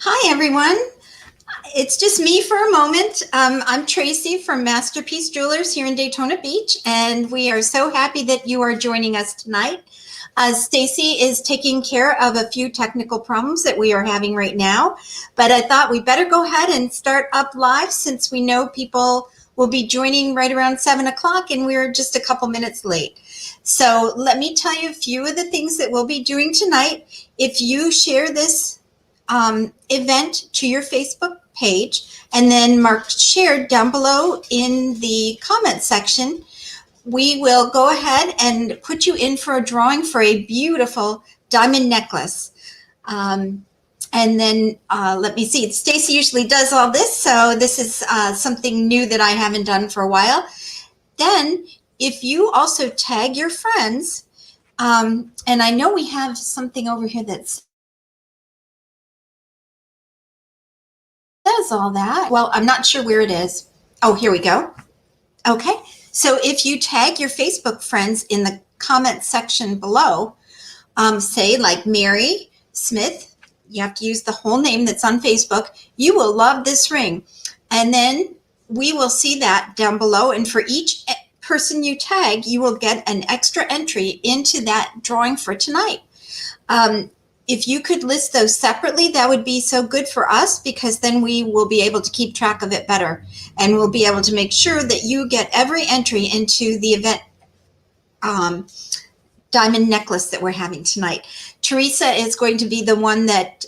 Hi, everyone. It's just me for a moment. I'm Tracy from Masterpiece Jewelers here in Daytona Beach, and we are so happy that you are joining us tonight. Stacy is taking care of a few technical problems that we are having right now, but I thought we better go ahead and start up live since we know people will be joining right around 7 o'clock and we're just a couple minutes late. So let me tell you a few of the things that we'll be doing tonight. If you share this event to your Facebook page and then mark shared down below in the comment section, we will go ahead and put you in for a drawing for a beautiful diamond necklace. And then let me see, Stacy usually does all this, so this is something new that I haven't done for a while. Then if you also tag your friends, and I know we have something over here that's does all that. Well, I'm not sure where it is. Oh, here we go. Okay. So if you tag your Facebook friends in the comment section below, say like Mary Smith, you have to use the whole name that's on Facebook, you will love this ring. And then we will see that down below. And for each person you tag, you will get an extra entry into that drawing for tonight. If you could list those separately, that would be so good for us, because then we will be able to keep track of it better. And we'll be able to make sure that you get every entry into the event diamond necklace that we're having tonight. Teresa is going to be the one that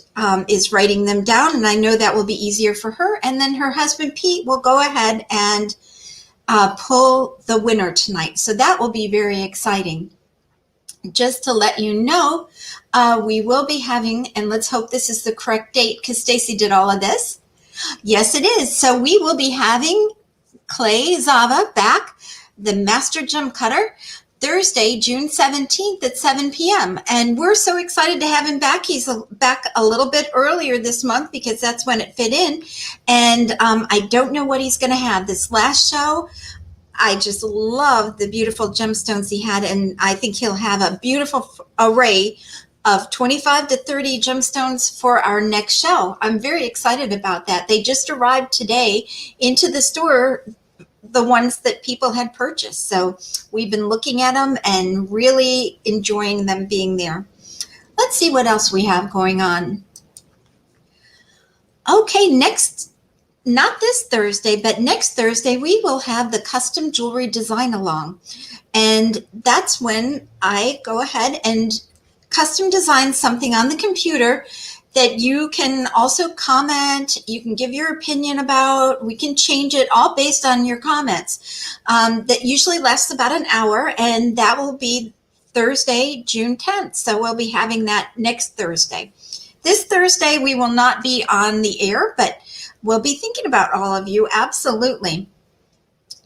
is writing them down, and I know that will be easier for her. And then her husband, Pete, will go ahead and pull the winner tonight. So that will be very exciting. Just to let you know, we will be having, and let's hope this is the correct date because Stacy did all of this. Yes, it is. So we will be having Clay Zava back, the Master Gem Cutter, Thursday, June 17th at 7 p.m. And we're so excited to have him back. He's back a little bit earlier this month because that's when it fit in. And I don't know what he's going to have. This last show, I just love the beautiful gemstones he had, and I think he'll have a beautiful array of 25 to 30 gemstones for our next show. I'm very excited about that. They just arrived today into the store, the ones that people had purchased. So we've been looking at them and really enjoying them being there. Let's see what else we have going on. Okay, next. Not this Thursday, but next Thursday, we will have the custom jewelry design along. And that's when I go ahead and custom design something on the computer that you can also comment, you can give your opinion about, we can change it all based on your comments. That usually lasts about an hour, and that will be Thursday, June 10th. So we'll be having that next Thursday. This Thursday, we will not be on the air, but we'll be thinking about all of you, absolutely.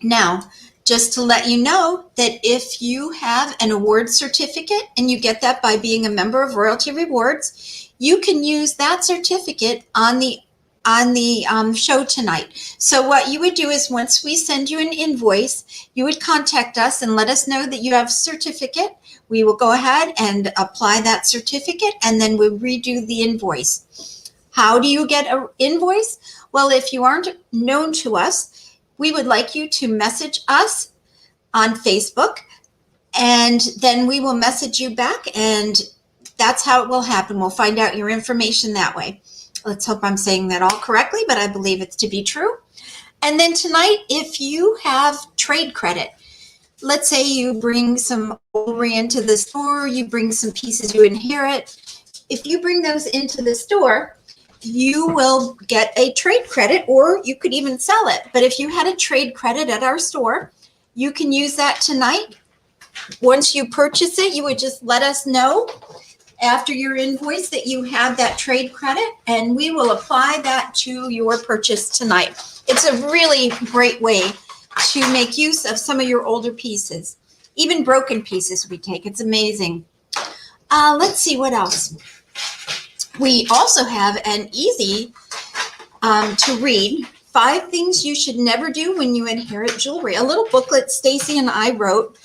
Now, just to let you know that if you have an award certificate, and you get that by being a member of Royalty Rewards, you can use that certificate on the show tonight. So what you would do is, once we send you an invoice, you would contact us and let us know that you have a certificate. We will go ahead and apply that certificate, and then we'll redo the invoice. How do you get an invoice? Well, if you aren't known to us, we would like you to message us on Facebook, and then we will message you back, and that's how it will happen. We'll find out your information that way. Let's hope I'm saying that all correctly, but I believe it's to be true. And then tonight, if you have trade credit, let's say you bring some jewelry into the store, you bring some pieces you inherit. If you bring those into the store, you will get a trade credit, or you could even sell it. But if you had a trade credit at our store, you can use that tonight. Once you purchase it, you would just let us know after your invoice that you have that trade credit, and we will apply that to your purchase tonight. It's a really great way to make use of some of your older pieces. Even broken pieces we take. It's amazing. Let's see what else. We also have an easy to read 5 things you should never do when you inherit jewelry. A little booklet Stacy and I wrote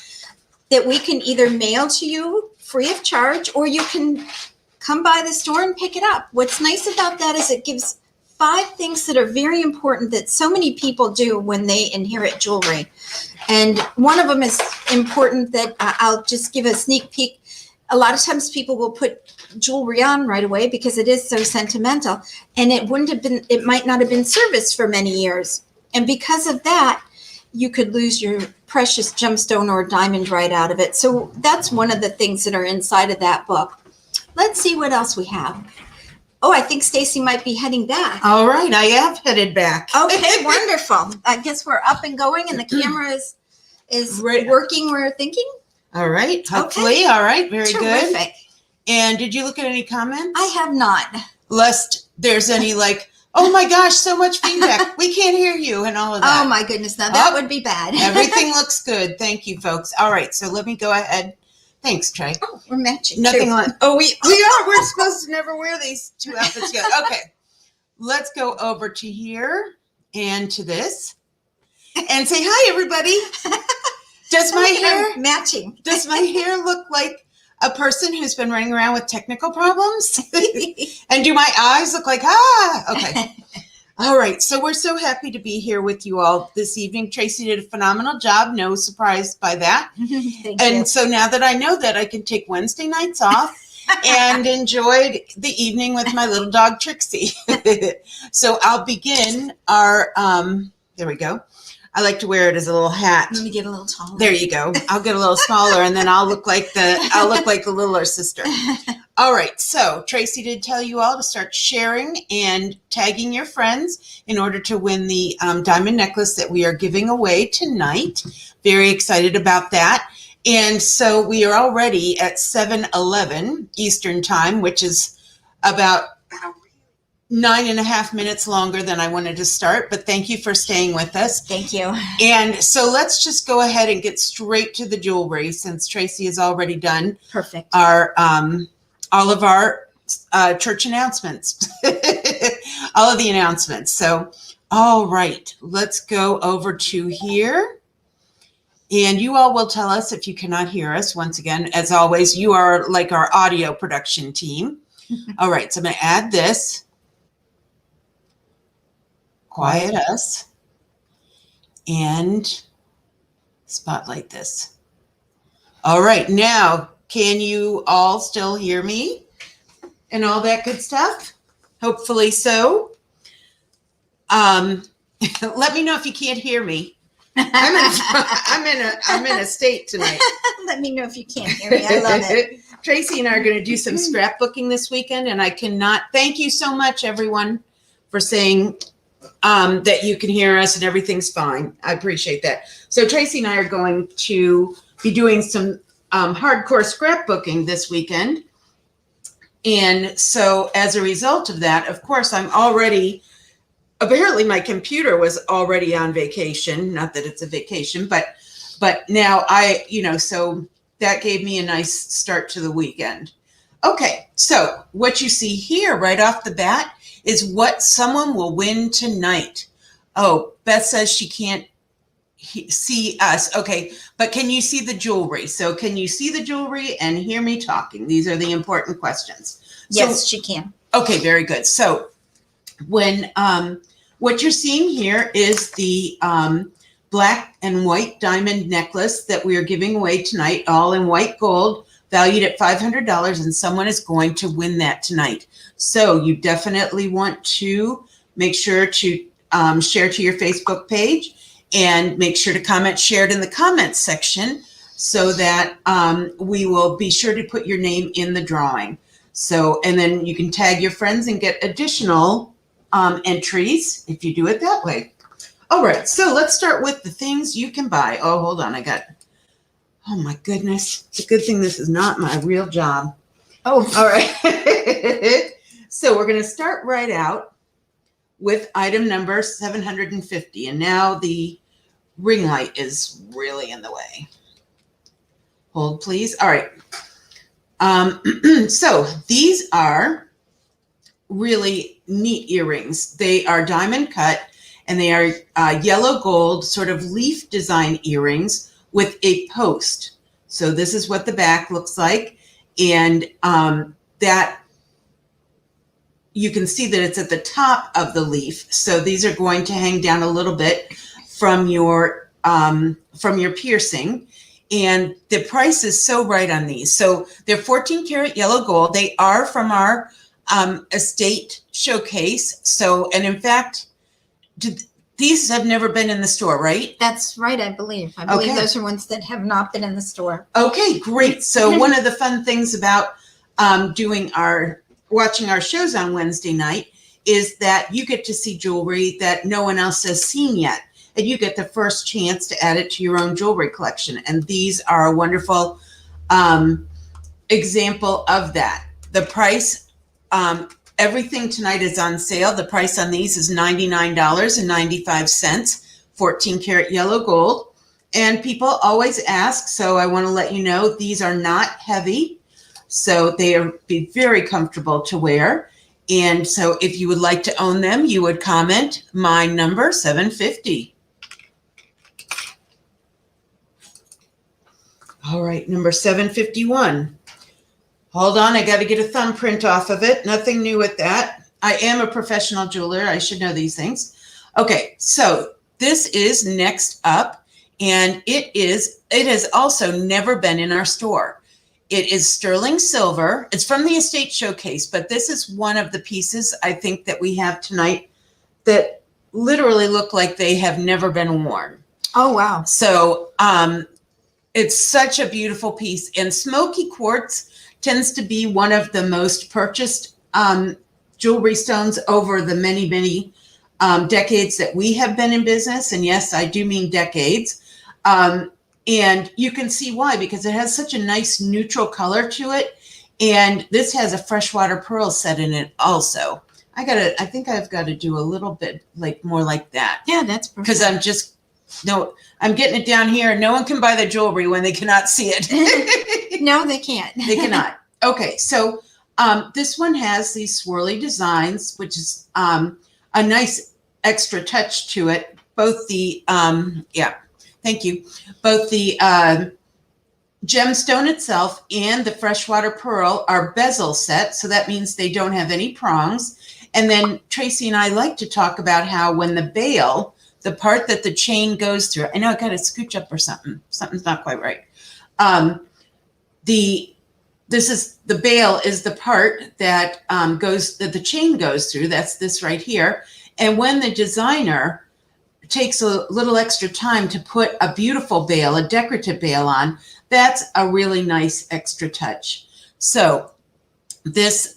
that we can either mail to you free of charge, or you can come by the store and pick it up. What's nice about that is it gives 5 things that are very important that so many people do when they inherit jewelry. And one of them is important that I'll just give a sneak peek. A lot of times people will put jewelry on right away because it is so sentimental, and it might not have been serviced for many years. And because of that, you could lose your precious gemstone or diamond right out of it. So that's one of the things that are inside of that book. Let's see what else we have. Oh, I think Stacy might be heading back. All right, I have headed back. Okay, wonderful. I guess we're up and going, and the camera is working. We're thinking. All right, hopefully. Okay. All right, very Terrific. Good. And did you look at any comments? I have not. Lest there's any oh my gosh, so much feedback. We can't hear you and all of that. Oh my goodness, now that would be bad. Everything looks good. Thank you, folks. All right, so let me go ahead. Thanks, Trey. Oh, we're matching. Nothing on. Oh, we are. We're supposed to never wear these 2 outfits together. Okay, let's go over to here and to this and say hi, everybody. Does my hair matching? Does my hair look like a person who's been running around with technical problems? And do my eyes look like Okay. All right. So we're so happy to be here with you all this evening. Tracy did a phenomenal job. No surprise by that. Thank and you. So now that I know that, I can take Wednesday nights off and enjoy the evening with my little dog, Trixie. So I'll begin our, there we go. I like to wear it as a little hat. Let me get a little taller. There you go. I'll get a little smaller, and then I'll look like the littler sister. All right. So Tracy did tell you all to start sharing and tagging your friends in order to win the diamond necklace that we are giving away tonight. Very excited about that. And so we are already at 7:11 Eastern time, which is about 9.5 minutes longer than I wanted to start, but thank you for staying with us. Thank you. And so let's just go ahead and get straight to the jewelry, since Tracy has already done perfect our all of our church announcements, all of the announcements. So, all right, let's go over to here. And you all will tell us if you cannot hear us. Once again, as always, you are like our audio production team. All right, so I'm going to add this. Quiet us and spotlight this. All right, now can you all still hear me and all that good stuff? Hopefully so. Let me know if you can't hear me. I'm in a state tonight. Let me know if you can't hear me. I love it. Tracy and I are going to do some scrapbooking this weekend, and I cannot thank you so much, everyone, for saying that you can hear us and everything's fine. I appreciate that. So Tracy and I are going to be doing some hardcore scrapbooking this weekend. And so as a result of that, of course, apparently my computer was already on vacation. Not that it's a vacation, but now so that gave me a nice start to the weekend. Okay, so what you see here right off the bat is what someone will win tonight. Oh, Beth says she can't see us. Okay, but can you see the jewelry? So can you see the jewelry and hear me talking? These are the important questions. Yes, she can. Okay, very good. So when what you're seeing here is the black and white diamond necklace that we are giving away tonight, all in white gold, valued at $500, and someone is going to win that tonight. So you definitely want to make sure to share to your Facebook page, and make sure to comment, share it in the comments section, so that we will be sure to put your name in the drawing. So, and then you can tag your friends and get additional entries if you do it that way. All right, so let's start with the things you can buy. Oh, hold on, oh my goodness. It's a good thing this is not my real job. Oh, all right. So we're going to start right out with item number 750. And now the ring light is really in the way. Hold, please. All right. So these are really neat earrings. They are diamond cut, and they are yellow gold sort of leaf design earrings with a post. So this is what the back looks like. And that you can see that it's at the top of the leaf. So these are going to hang down a little bit from your piercing. And the price is so right on these. So they're 14 karat yellow gold. They are from our estate showcase. So, and in fact, these have never been in the store, right? That's right, I believe. I believe Okay. those are ones that have not been in the store. Okay, great. So one of the fun things about watching our shows on Wednesday night is that you get to see jewelry that no one else has seen yet. And you get the first chance to add it to your own jewelry collection. And these are a wonderful example of that. The price, everything tonight is on sale. The price on these is $99.95, 14 karat yellow gold. And people always ask, so I want to let you know, these are not heavy. So they are be very comfortable to wear. And so if you would like to own them, you would comment my number 750. All right, number 751. Hold on, I got to get a thumbprint off of it. Nothing new with that. I am a professional jeweler. I should know these things. Okay, so this is next up, and it has also never been in our store. It is sterling silver. It's from the estate showcase, but this is one of the pieces I think that we have tonight that literally look like they have never been worn. Oh, wow. So it's such a beautiful piece. And smoky quartz tends to be one of the most purchased jewelry stones over the many, many decades that we have been in business. And yes, I do mean decades. And you can see why, because it has such a nice neutral color to it. And this has a freshwater pearl set in it also. I think I've got to do a little bit more like that. Yeah, that's perfect. Because I'm getting it down here, and no one can buy the jewelry when they cannot see it. No, they can't. They cannot. Okay, so this one has these swirly designs, which is a nice extra touch to it. Both the thank you. Both the gemstone itself and the freshwater pearl are bezel set, so that means they don't have any prongs. And then Tracy and I like to talk about how when the bail, the part that the chain goes through, I know I got to scooch up or something. Something's not quite right. The bail is the part that that the chain goes through. That's this right here. And when the designer takes a little extra time to put a beautiful bail, a decorative bail on, that's a really nice extra touch. So this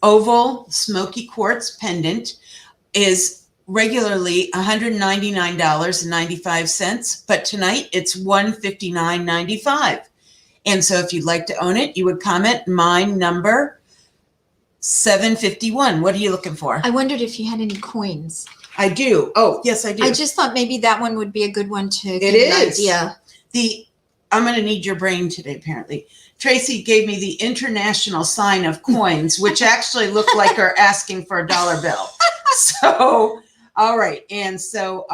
oval smoky quartz pendant is regularly $199.95, but tonight it's $159.95. And so if you'd like to own it, you would comment my number 751. What are you looking for? I wondered if you had any coins. I do. Oh, yes, I do. I just thought maybe that one would be a good one to give It an is. idea. I'm going to need your brain today, apparently. Tracy gave me the international sign of coins, which actually look like are asking for a dollar bill. So, all right. And so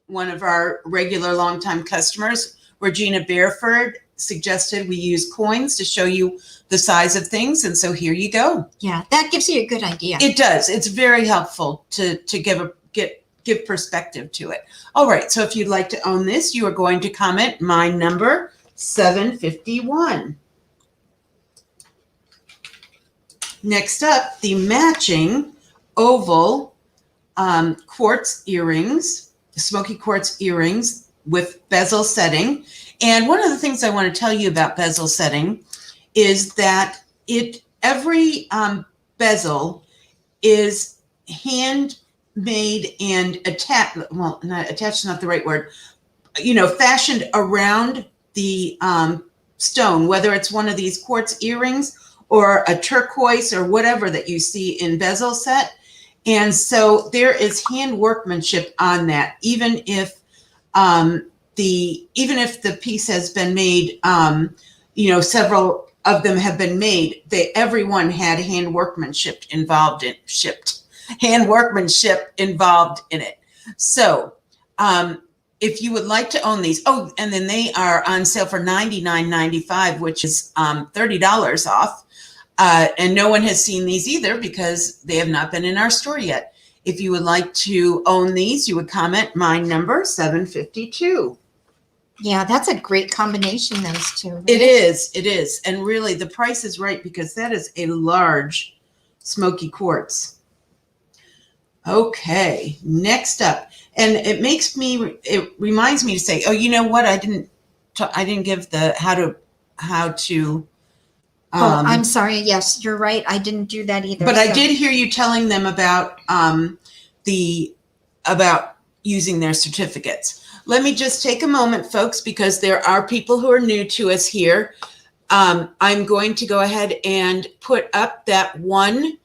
one of our regular longtime customers, Regina Bearford, suggested we use coins to show you the size of things. And so here you go. Yeah, that gives you a good idea. It does. It's very helpful to give perspective to it. All right. So if you'd like to own this, you are going to comment my number 751. Next up, the matching oval quartz earrings, smoky quartz earrings with bezel setting. And one of the things I want to tell you about bezel setting is that every bezel is handmade and attached. Well, not attached, not the right word. Fashioned around the stone, whether it's one of these quartz earrings or a turquoise or whatever that you see in bezel set. And so there is hand workmanship on that, even if the piece has been made, several of them have been made. Everyone had hand workmanship involved in it. So if you would like to own these, and then they are on sale for $99.95, which is $30 off. And no one has seen these either because they have not been in our store yet. If you would like to own these, you would comment my number 752. Yeah, that's a great combination, those two. Right? It is. And really the price is right because that is a large smoky quartz. Okay, next up. And it reminds me to say, you know what? I didn't give the how to. I'm sorry. Yes, you're right. I didn't do that either. But I did hear you telling them about about using their certificates. Let me just take a moment, folks, because there are people who are new to us here. I'm going to go ahead and put up that one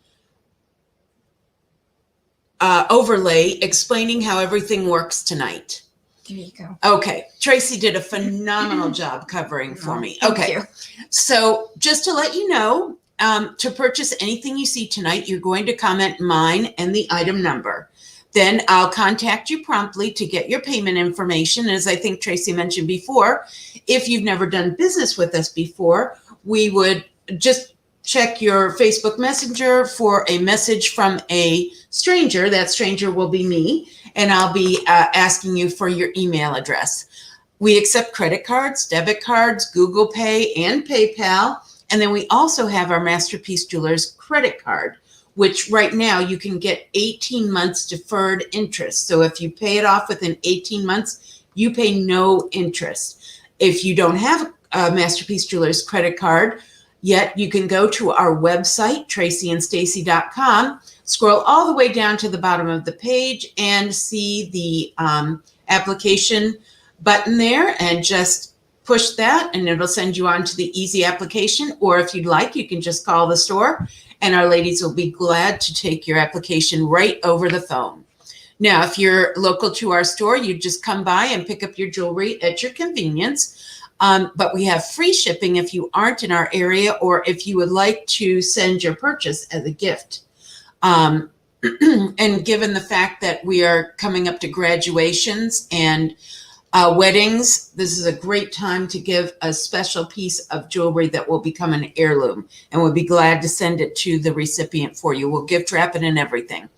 overlay explaining how everything works tonight. There you go. Okay. Tracy did a phenomenal job covering for me. Thank Okay. you. So just to let you know, to purchase anything you see tonight, you're going to comment mine and the item number. Then I'll contact you promptly to get your payment information. As I think Tracy mentioned before, if you've never done business with us before, we would just check your Facebook Messenger for a message from a stranger. That stranger will be me, and I'll be asking you for your email address. We accept credit cards, debit cards, Google Pay, and PayPal. And then we also have our Masterpiece Jewelers credit card, which right now you can get 18 months deferred interest. So if you pay it off within 18 months, you pay no interest. If you don't have a Masterpiece Jewelers credit card yet, you can go to our website, tracyandstacy.com, scroll all the way down to the bottom of the page and see the application button there, and just push that and it'll send you on to the easy application. Or if you'd like, you can just call the store and our ladies will be glad to take your application right over the phone. Now, if you're local to our store, you just come by and pick up your jewelry at your convenience. But we have free shipping if you aren't in our area, or if you would like to send your purchase as a gift. And given the fact that we are coming up to graduations and weddings, this is a great time to give a special piece of jewelry that will become an heirloom, and we'll be glad to send it to the recipient for you. We'll gift wrap it and everything.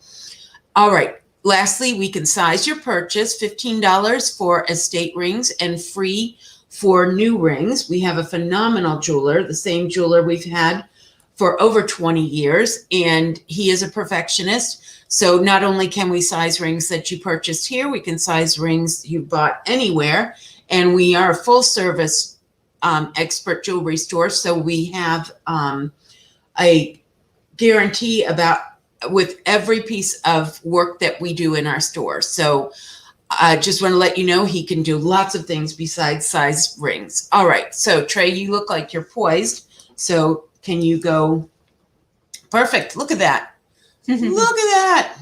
All right. Lastly, we can size your purchase, $15 for estate rings and free for new rings. We have a phenomenal jeweler, the same jeweler we've had for over 20 years, and he is a perfectionist. So not only can we size rings that you purchased here, we can size rings you bought anywhere. And we are a full service expert jewelry store. So we have a guarantee with every piece of work that we do in our store. So I just want to let you know he can do lots of things besides size rings. All right. So Trey, you look like you're poised. So can you go? Perfect. Look at that. Look at that.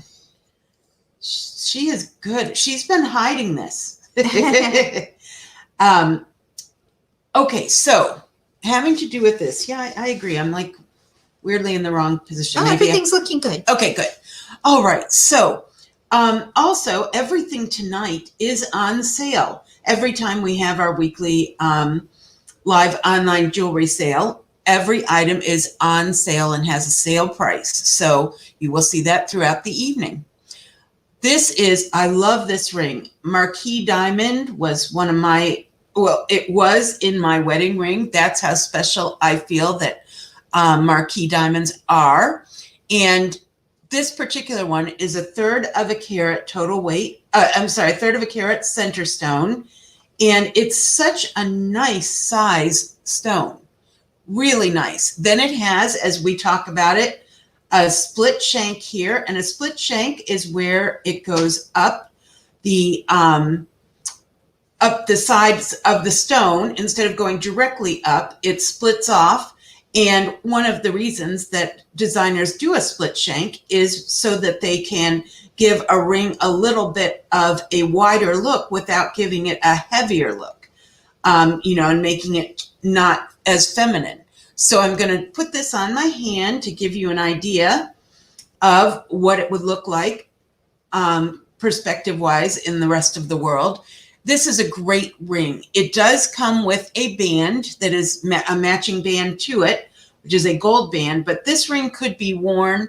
She is good. She's been hiding this. Okay. So having to do with this. Yeah, I agree. I'm like weirdly in the wrong position. Everything's looking good. Okay, good. All right. So also everything tonight is on sale. Every time we have our weekly live online jewelry sale, every item is on sale and has a sale price. So you will see that throughout the evening. I love this ring. Marquise diamond was it was in my wedding ring. That's how special I feel that Marquise diamonds are. And this particular one is a third of a carat total weight. Third of a carat center stone. And it's such a nice size stone. Really nice. Then it has, as we talk about it, a split shank here. And a split shank is where it goes up the sides of the stone. Instead of going directly up, it splits off. And one of the reasons that designers do a split shank is so that they can give a ring a little bit of a wider look without giving it a heavier look, and making it not as feminine. So I'm going to put this on my hand to give you an idea of what it would look like perspective-wise in the rest of the world. This is a great ring. It does come with a band that is a matching band to it, which is a gold band, but this ring could be worn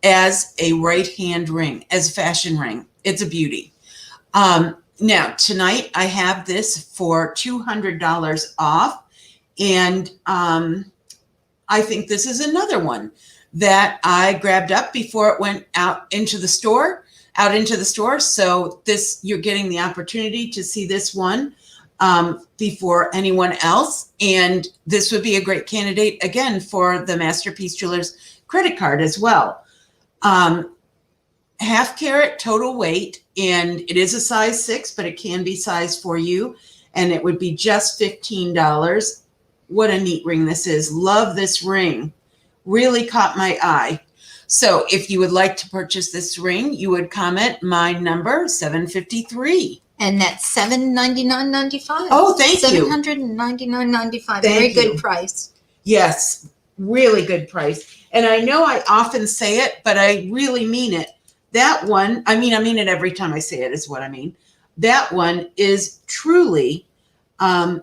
as a right hand ring, as a fashion ring. It's a beauty. Now, tonight I have this for $200 off, and I think this is another one that I grabbed up before it went out into the store. So this, you're getting the opportunity to see this one before anyone else. And this would be a great candidate, again, for the Masterpiece Jewelers credit card as well. Half carat total weight, and it is a size 6, but it can be sized for you. And it would be just $15. What a neat ring this is. Love this ring. Really caught my eye. So if you would like to purchase this ring, you would comment my number, 753. And that's $799.95. Oh, thank you. $799.95. Thank Very you. good price. Yes, really good price. And I know I often say it, but I really mean it. That one, I mean it every time I say it is what I mean. That one is truly a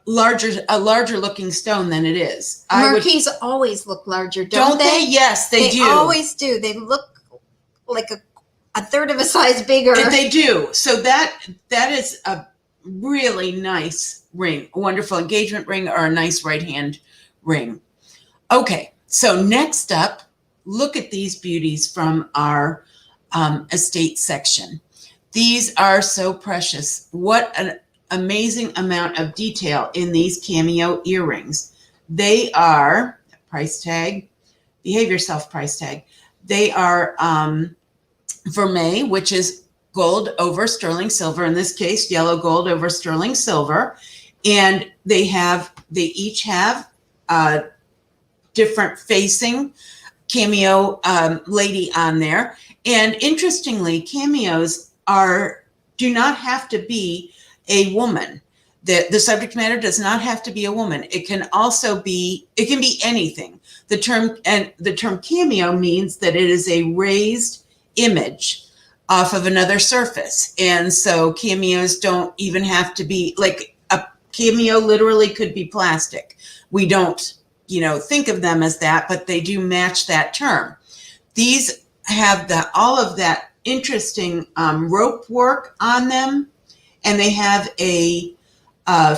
larger looking stone than it is. Marquise always look larger, don't they? Yes, they do. They always do. They look like a third of a size bigger. They do. So that is a really nice ring, a wonderful engagement ring or a nice right hand ring. Okay, so next up, look at these beauties from our estate section. These are so precious. What an amazing amount of detail in these cameo earrings. They are, price tag, behave yourself price tag. They are vermeil, which is gold over sterling silver. In this case, yellow gold over sterling silver. And they each have different facing cameo lady on there. And interestingly, cameos do not have to be a woman. The subject matter does not have to be a woman. It can be anything. The term cameo means that it is a raised image off of another surface. And so cameos don't even have to be, like, a cameo literally could be plastic. We don't, think of them as that, but they do match that term. These have all of that interesting rope work on them, and they have a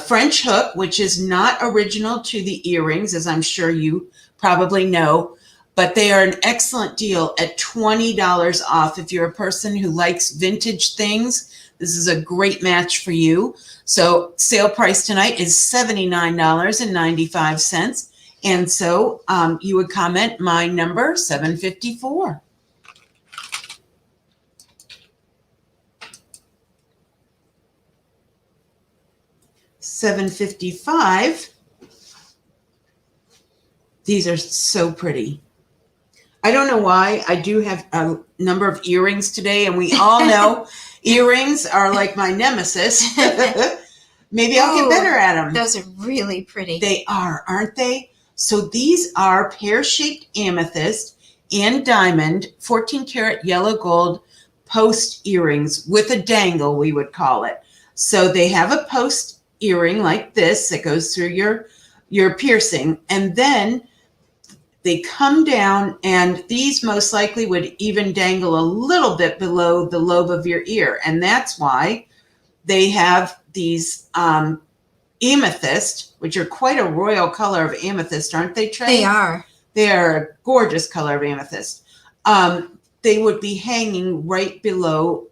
French hook, which is not original to the earrings, as I'm sure you probably know, but they are an excellent deal at $20 off. If you're a person who likes vintage things, this is a great match for you. So sale price tonight is $79.95. And so you would comment my number, 754. $755. These are so pretty. I don't know why. I do have a number of earrings today, and we all know earrings are like my nemesis. Maybe I'll get better at them. Those are really pretty. They are, aren't they? So these are pear-shaped amethyst and diamond 14 karat yellow gold post earrings with a dangle, we would call it. So they have a post earring like this that goes through your piercing, and then they come down, and these most likely would even dangle a little bit below the lobe of your ear. And that's why they have these amethyst, which are quite a royal color of amethyst, aren't they, Trey? They are. They are a gorgeous color of amethyst. They would be hanging right below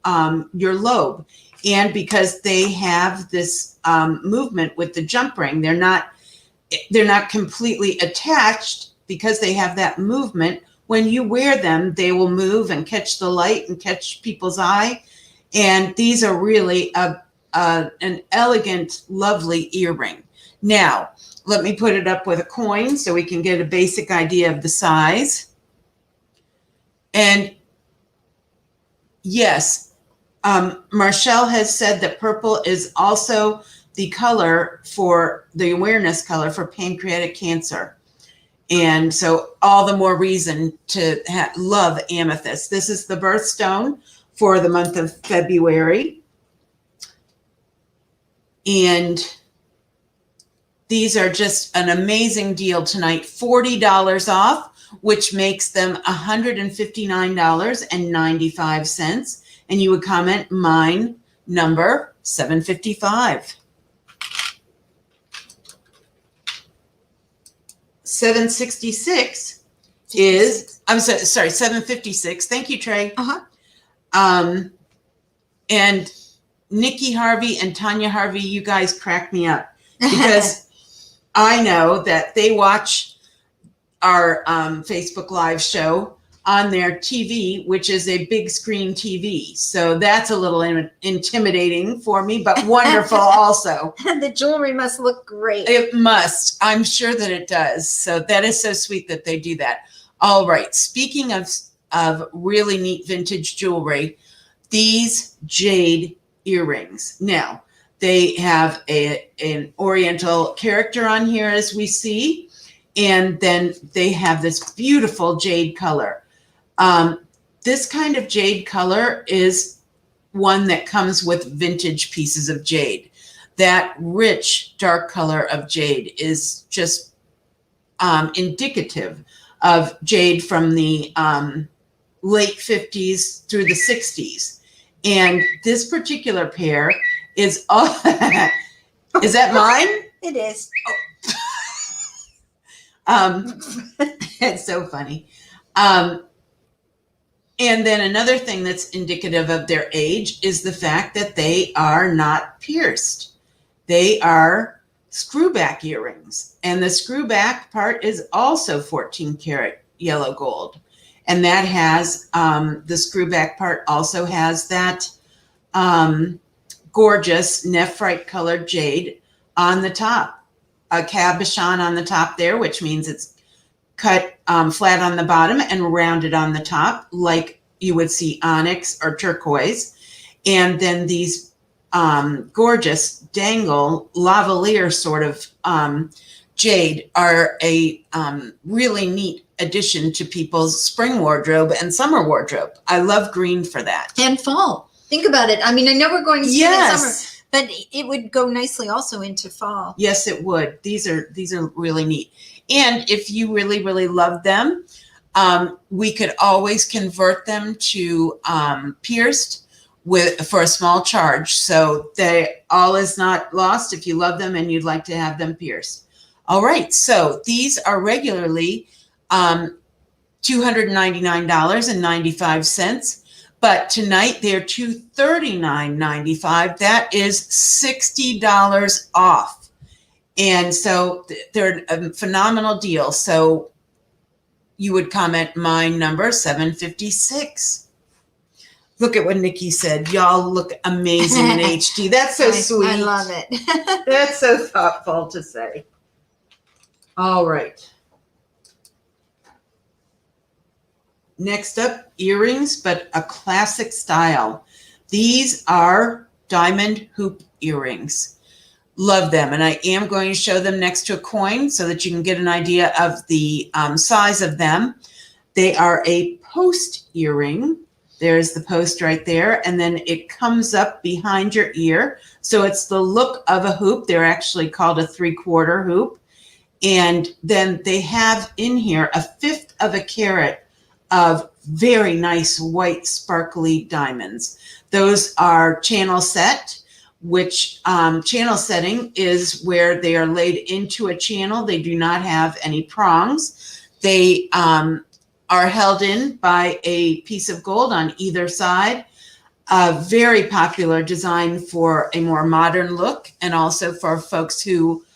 your lobe. And because they have this movement with the jump ring, they're not completely attached. Because they have that movement, when you wear them, they will move and catch the light and catch people's eye. And these are really an elegant, lovely earring. Now, let me put it up with a coin so we can get a basic idea of the size. And yes, Marshall has said that purple is also the color for the awareness color for pancreatic cancer. And so all the more reason to love amethyst. This is the birthstone for the month of February. And these are just an amazing deal tonight, $40 off, which makes them $159.95. And you would comment mine number 755. 766 is, I'm sorry, 756. Thank you, Trey. And Nikki Harvey and Tanya Harvey, you guys crack me up because I know that they watch our Facebook Live show on their TV, which is a big screen TV. So that's a little intimidating for me, but wonderful also. The jewelry must look great. It must. I'm sure that it does. So that is so sweet that they do that. All right. Speaking of really neat vintage jewelry, these jade earrings. Now, they have an oriental character on here, as we see, and then they have this beautiful jade color. This kind of jade color is one that comes with vintage pieces of jade. That rich, dark color of jade is just indicative of jade from the late 50s through the 60s. And this particular pair is all, is that mine? It is. It's so funny. And then another thing that's indicative of their age is the fact that they are not pierced. They are screwback earrings. And the screwback part is also 14 karat yellow gold. And that has, the screwback part also has that gorgeous nephrite colored jade on the top. A cabochon on the top there, which means it's cut flat on the bottom and rounded on the top, like you would see onyx or turquoise. And then these gorgeous dangle lavalier sort of jade are a really neat addition to people's spring wardrobe and summer wardrobe. I love green for that. And fall. Think about it. I mean, I know we're going to see it in summer, Yes. but it would go nicely also into fall. Yes, it would. These are really neat. And if you really, really love them, we could always convert them to pierced for a small charge. So all is not lost if you love them and you'd like to have them pierced. All right. So these are regularly $299.95. But tonight they're $239.95. That is $60 off. And so they're a phenomenal deal. So you would comment mine number 756. Look at what Nikki said. Y'all look amazing in HD. That's so sweet. I love it. That's so thoughtful to say. All right. Next up, earrings, but a classic style. These are diamond hoop earrings. Love them. And I am going to show them next to a coin so that you can get an idea of the size of them. They are a post earring. There's the post right there. And then it comes up behind your ear. So it's the look of a hoop. They're actually called a 3/4 hoop. And then they have in here 1/5 of a carat of very nice white sparkly diamonds. Those are channel set, which channel setting is where they are laid into a channel. They do not have any prongs. They are held in by a piece of gold on either side. A very popular design for a more modern look, and also for folks who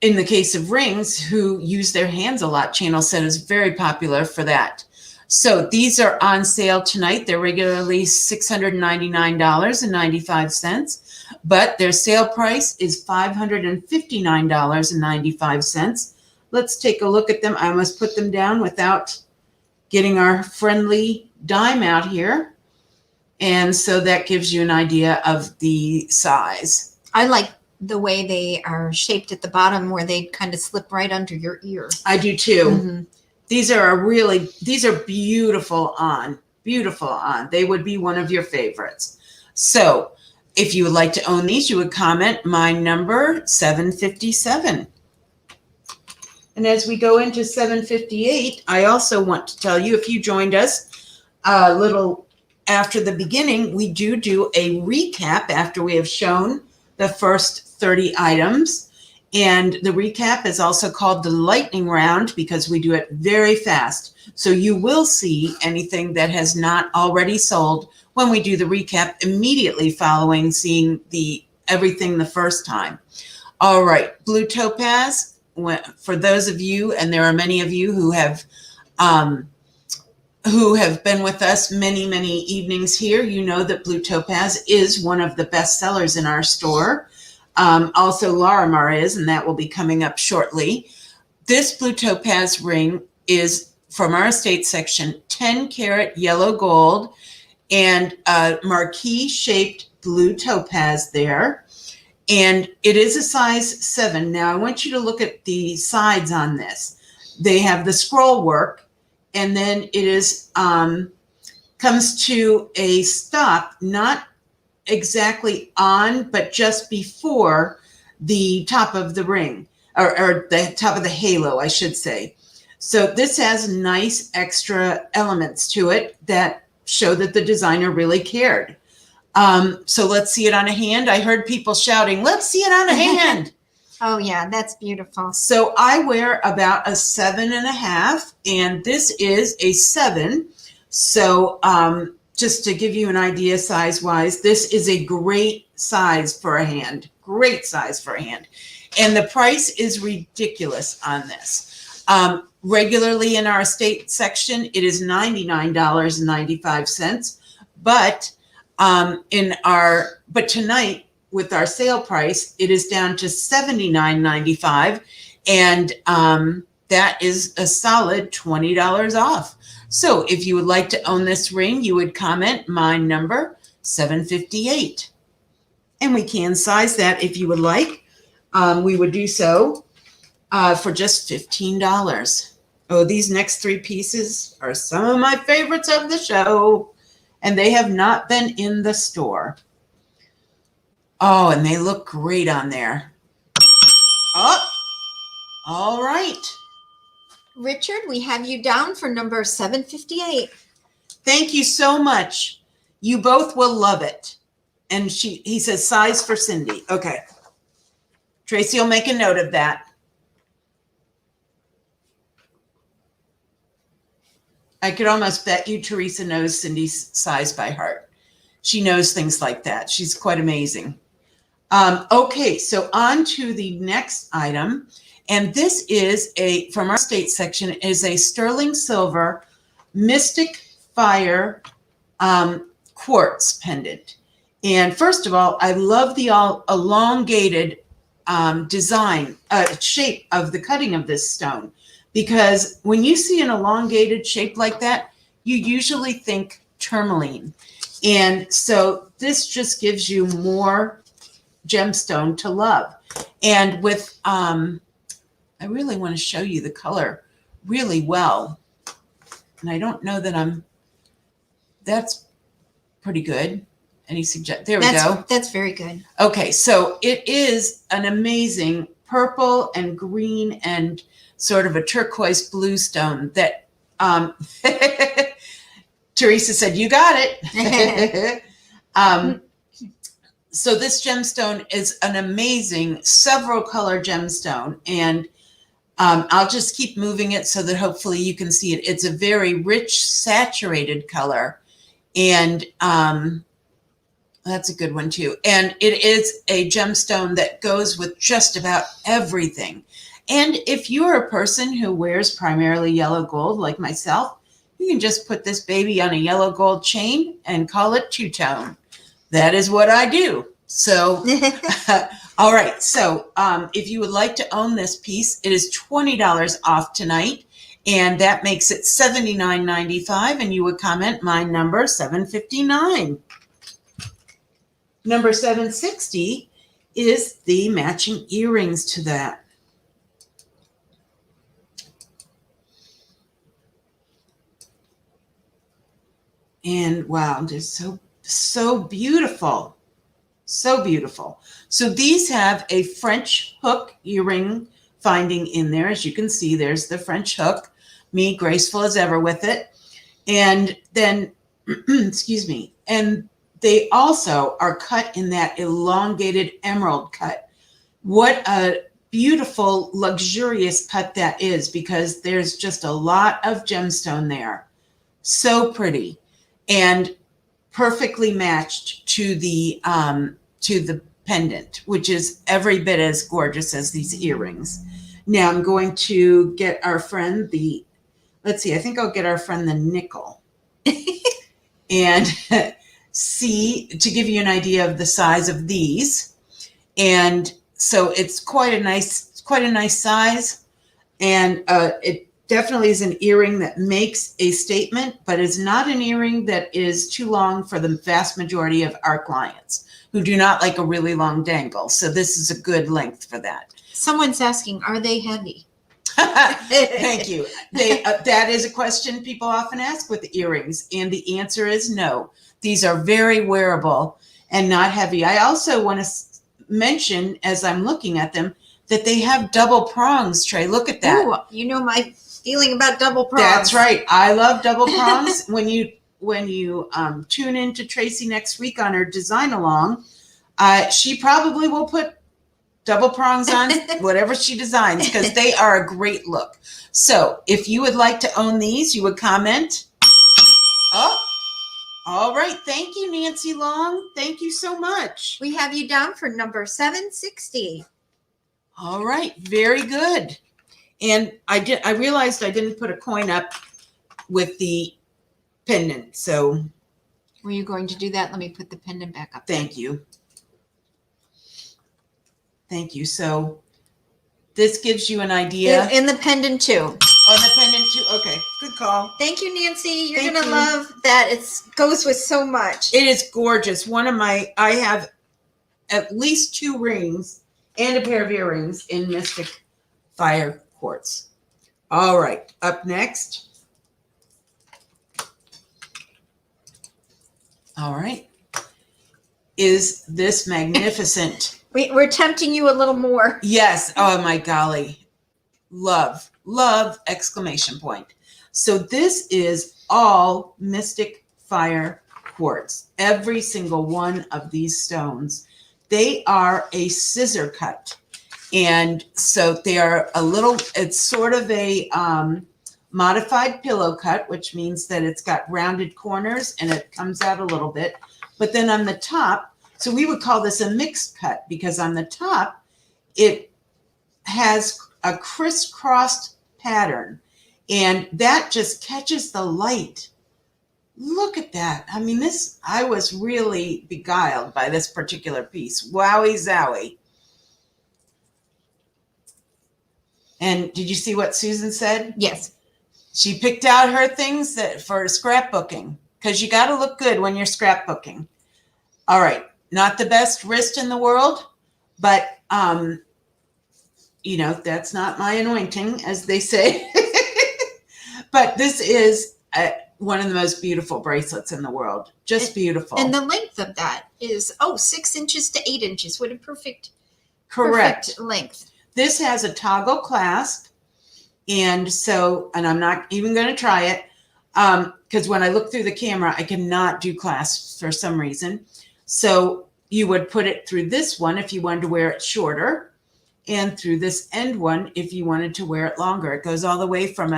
in the case of rings, who use their hands a lot. Channel set is very popular for that. So these are on sale tonight. They're regularly $699.95, but their sale price is $559.95. Let's take a look at them. I must put them down without getting our friendly dime out here. And so that gives you an idea of the size. I like the way they are shaped at the bottom where they kind of slip right under your ear. I do too. Mm-hmm. These are beautiful on. Beautiful on. They would be one of your favorites. So if you would like to own these, you would comment my number 757. And as we go into 758, I also want to tell you, if you joined us a little after the beginning, we do a recap after we have shown the first 30 items. And the recap is also called the lightning round because we do it very fast. So you will see anything that has not already sold when we do the recap immediately following seeing everything the first time. All right, blue topaz. For those of you, and there are many of you who have been with us many evenings here, you know that blue topaz is one of the best sellers in our store. Also Larimar is, and that will be coming up shortly. This blue topaz ring is from our estate section, 10 karat yellow gold and marquee shaped blue topaz there. And it is a size 7. Now I want you to look at the sides on this. They have the scroll work, and then it is comes to a stop, not exactly on, but just before the top of the ring, or the top of the halo, I should say. So this has nice extra elements to it that show that the designer really cared. So let's see it on a hand. I heard people shouting, let's see it on a hand. Oh yeah, that's beautiful. So I wear about a 7.5, and this is a 7. So just to give you an idea size-wise, this is a great size for a hand. Great size for a hand. And the price is ridiculous on this. Regularly in our estate section, it is $99.95. But tonight with our sale price, it is down to $79.95, and that is a solid $20 off. So if you would like to own this ring, you would comment my number 758, and we can size that if you would like. We would do so for just $15. Oh, these next 3 pieces are some of my favorites of the show, and they have not been in the store. Oh, and they look great on there. Oh, all right. Richard, we have you down for number 758. Thank you so much. You both will love it. And he says size for Cindy. Okay. Tracy will make a note of that. I could almost bet you Teresa knows Cindy's size by heart. She knows things like that. She's quite amazing. Okay, so on to the next item. And this is from our estate section, is a sterling silver Mystic Fire quartz pendant. And first of all, I love the elongated design, shape of the cutting of this stone. Because when you see an elongated shape like that, you usually think tourmaline. And so this just gives you more gemstone to love. And with, I really want to show you the color really well. And I don't know that that's pretty good. Any suggestions? There we go. That's very good. Okay, so it is an amazing purple and green and sort of a turquoise blue stone that Teresa said, you got it. So this gemstone is an amazing several color gemstone, and I'll just keep moving it so that hopefully you can see it. It's a very rich, saturated color, and that's a good one too. And it is a gemstone that goes with just about everything. And if you're a person who wears primarily yellow gold like myself, you can just put this baby on a yellow gold chain and call it two-tone. That is what I do. So, all right. So if you would like to own this piece, it is $20 off tonight. And that makes it $79.95. And you would comment my number 759. Number 760 is the matching earrings to that. And wow, they're so beautiful. So beautiful. So these have a French hook earring finding in there. As you can see, there's the French hook. Me, graceful as ever with it. And then, excuse me, and they also are cut in that elongated emerald cut. What a beautiful, luxurious cut that is, because there's just a lot of gemstone there. So pretty and perfectly matched to the pendant, which is every bit as gorgeous as these earrings. Now I'm going to get our friend let's see, I think I'll get our friend the nickel and see, to give you an idea of the size of these. And so it's quite a nice size. And it definitely is an earring that makes a statement, but is not an earring that is too long for the vast majority of our clients who do not like a really long dangle. So this is a good length for that. Someone's asking, are they heavy? Thank you. That is a question people often ask with the earrings, and the answer is no. These are very wearable and not heavy. I also want to mention, as I'm looking at them, that they have double prongs, Trey. Look at that. Ooh, you know my feeling about double prongs. That's right. I love double prongs. When you tune into Tracy next week on her design along, she probably will put double prongs on whatever she designs, because they are a great look. So if you would like to own these, you would comment. Oh, all right. Thank you, Nancy Long. Thank you so much. We have you down for number 760. All right. Very good. And I realized I didn't put a coin up with the pendant. So Were you going to do that? Let me put the pendant back up. thank you. Thank you. So this gives you an idea. In the pendant too. On the pendant too. Okay. Good call. Thank you, Nancy. You're Thank going to you. love that. It goes with so much. It is gorgeous. I have at least 2 rings and a pair of earrings in Mystic Fire Quartz. All right. Up next. All right. Is this magnificent? We're tempting you a little more. Yes. Oh my golly. Love, exclamation point. So this is all Mystic Fire Quartz. Every single one of these stones, they are a scissor cut. And so they are it's sort of a modified pillow cut, which means that it's got rounded corners and it comes out a little bit. But then on the top, so we would call this a mixed cut, because on the top, it has a crisscrossed pattern, and that just catches the light. Look at that. I mean, I was really beguiled by this particular piece. Wowie zowie. And did you see what Susan said? Yes. She picked out her things for scrapbooking, because you got to look good when you're scrapbooking. All right. Not the best wrist in the world, but, that's not my anointing, as they say. But this is one of the most beautiful bracelets in the world. Just beautiful. And the length of that is, 6 inches to 8 inches. What a perfect length. This has a toggle clasp. And I'm not even going to try it, because when I look through the camera, I cannot do clasps for some reason. So you would put it through this one if you wanted to wear it shorter, and through this end one if you wanted to wear it longer. It goes all the way from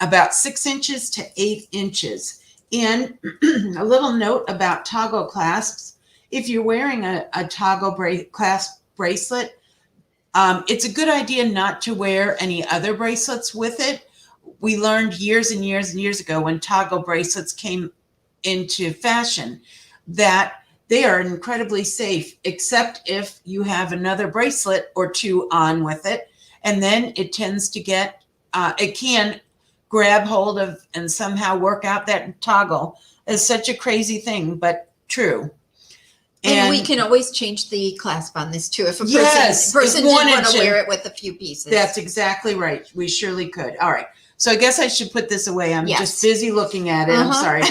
about 6 inches to 8 inches. And a little note about toggle clasps: if you're wearing a toggle clasp bracelet, it's a good idea not to wear any other bracelets with it. We learned years and years and years ago, when toggle bracelets came into fashion, that they are incredibly safe, except if you have another bracelet or 2 on with it, and then it tends to get it can grab hold of and somehow work out that toggle. Is such a crazy thing, but true. And we can always change the clasp on this too. If a Yes, person if didn't wanted want to to. wear it with a few pieces. That's exactly right. We surely could. All right. So I guess I should put this away. I'm Yes. just busy looking at it. I'm sorry.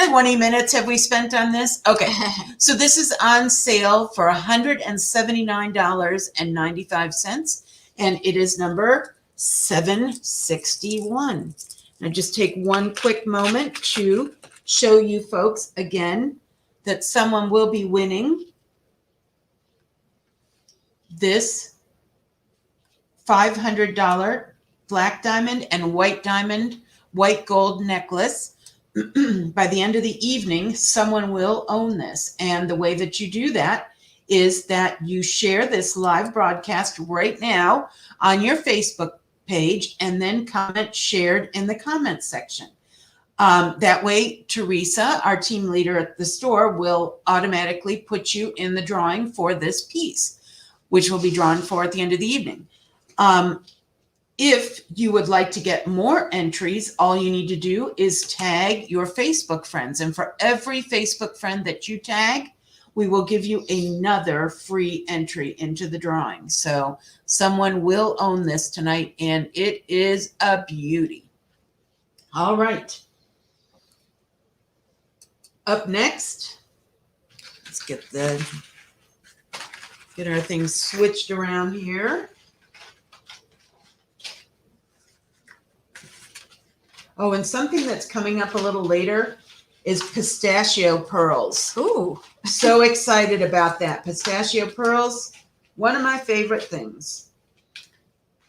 20 minutes have we spent on this? Okay. So this is on sale for $179.95. And it is number 761. Now just take one quick moment to show you folks again that someone will be winning this $500 black diamond and white diamond, white gold necklace. By the end of the evening, someone will own this. And the way that you do that is that you share this live broadcast right now on your Facebook page and then comment shared in the comments section. That way, Teresa, our team leader at the store, will automatically put you in the drawing for this piece, which will be drawn for at the end of the evening. If you would like to get more entries, all you need to do is tag your Facebook friends. And for every Facebook friend that you tag, we will give you another free entry into the drawing. So someone will own this tonight, and it is a beauty. All right. Up next, let's get our things switched around here. Oh, and something that's coming up a little later is pistachio pearls. Ooh. So excited about that. Pistachio pearls, one of my favorite things.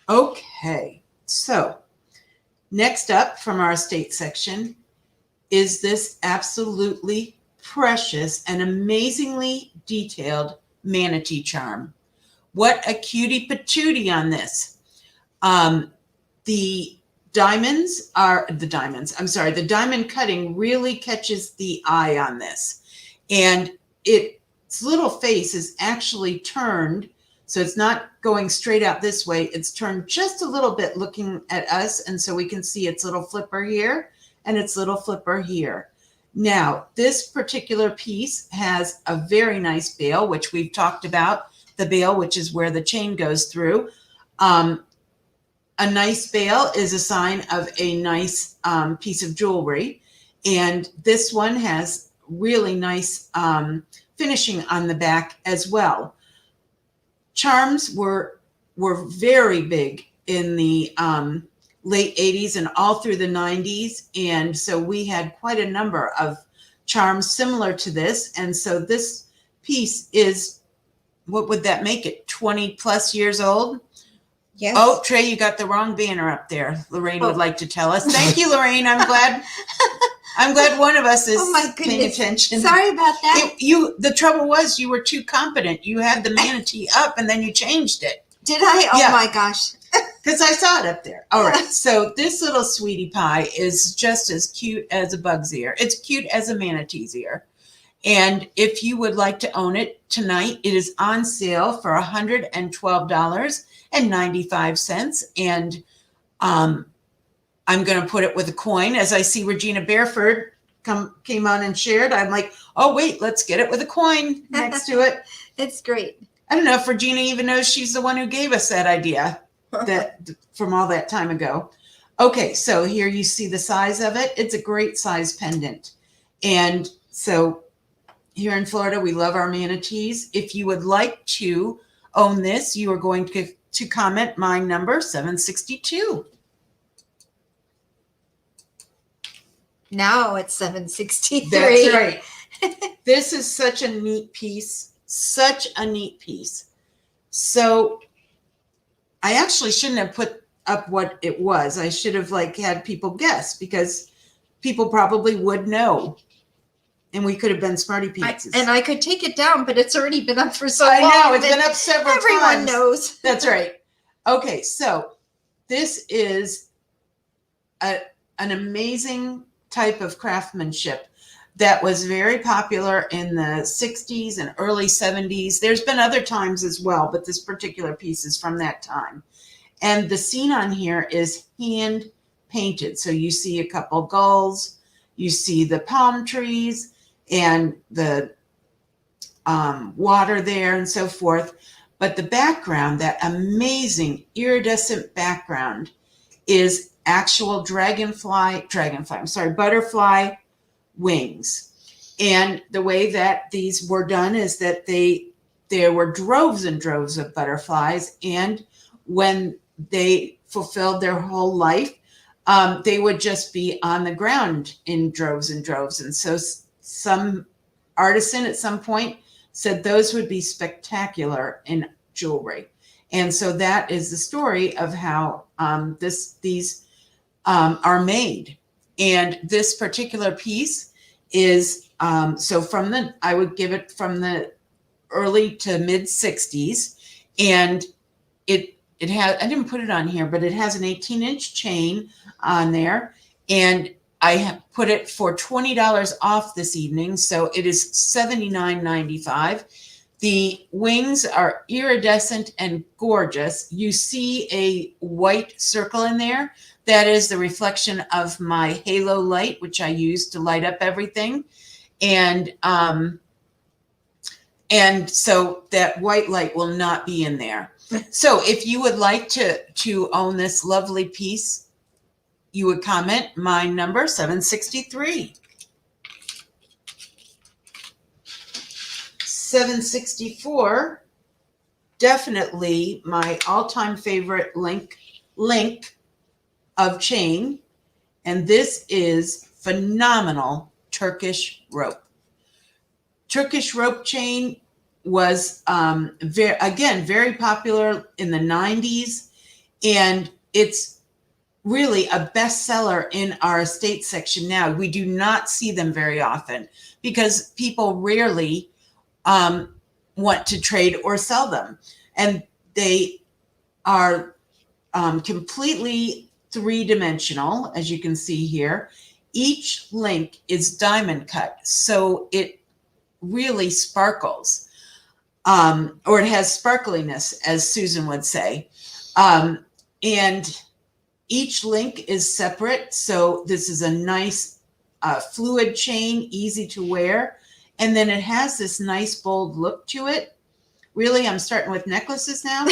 Okay, so next up from our estate section is this absolutely precious and amazingly detailed manatee charm. What a cutie patootie on this. The diamond cutting really catches the eye on this. And its little face is actually turned, so it's not going straight out this way. It's turned just a little bit looking at us, and so we can see its little flipper here and its little flipper here. Now, this particular piece has a very nice bail, which we've talked about, the bail, which is where the chain goes through. A nice bail is a sign of a nice piece of jewelry. And this one has really nice finishing on the back as well. Charms were very big in the late 80s and all through the 90s. And so we had quite a number of charms similar to this. And so this piece is, what would that make it, 20 plus years old? Yes. Oh, Trey, you got the wrong banner up there. Lorraine would like to tell us. Thank you, Lorraine. I'm glad one of us is paying attention. Sorry about that. The trouble was you were too competent. You had the manatee up and then you changed it. Did I? Oh Yeah. my gosh. Because I saw it up there. All right. So this little sweetie pie is just as cute as a bug's ear. It's cute as a manatee's ear. And if you would like to own it tonight, it is on sale for $112.95. And I'm going to put it with a coin. As I see Regina Bareford came on and shared, I'm like, oh, wait, let's get it with a coin next to it. It's great. I don't know if Regina even knows she's the one who gave us that idea from all that time ago. Okay, so here you see the size of it. It's a great size pendant. And so here in Florida, we love our manatees. If you would like to own this, you are going to comment my number 762. Now it's 763. That's right. This is such a neat piece. Such a neat piece. So I actually shouldn't have put up what it was. I should have had people guess, because people probably would know. And we could have been smarty pizzas. And I could take it down, but it's already been up for so long. I know, it's been up several times. Everyone knows. That's right. Okay, so this is an amazing type of craftsmanship that was very popular in the 60s and early 70s. There's been other times as well, but this particular piece is from that time. And the scene on here is hand painted. So you see a couple gulls, you see the palm trees and the water there and so forth. But the background, that amazing iridescent background, is actual butterfly wings. And the way that these were done is that there were droves and droves of butterflies. And when they fulfilled their whole life, they would just be on the ground in droves and droves. And so some artisan at some point said those would be spectacular in jewelry. And so that is the story of how these are made. And this particular piece is, I would give it from the early to mid 60s. And it has, I didn't put it on here, but it has an 18-inch chain on there. And I have put it for $20 off this evening. So it is $79.95. The wings are iridescent and gorgeous. You see a white circle in there. That is the reflection of my halo light, which I use to light up everything. And so that white light will not be in there. So if you would like to own this lovely piece, you would comment my number 763. 764, definitely my all-time favorite link of chain. And this is phenomenal Turkish rope. Turkish rope chain was very popular in the 90s, and it's really a bestseller in our estate section now. We do not see them very often because people rarely want to trade or sell them, and they are completely three-dimensional, as you can see here. Each link is diamond cut, so it really sparkles. Or it has sparkliness, as Susan would say. And each link is separate. So this is a nice fluid chain, easy to wear. And then it has this nice bold look to it. Really, I'm starting with necklaces now.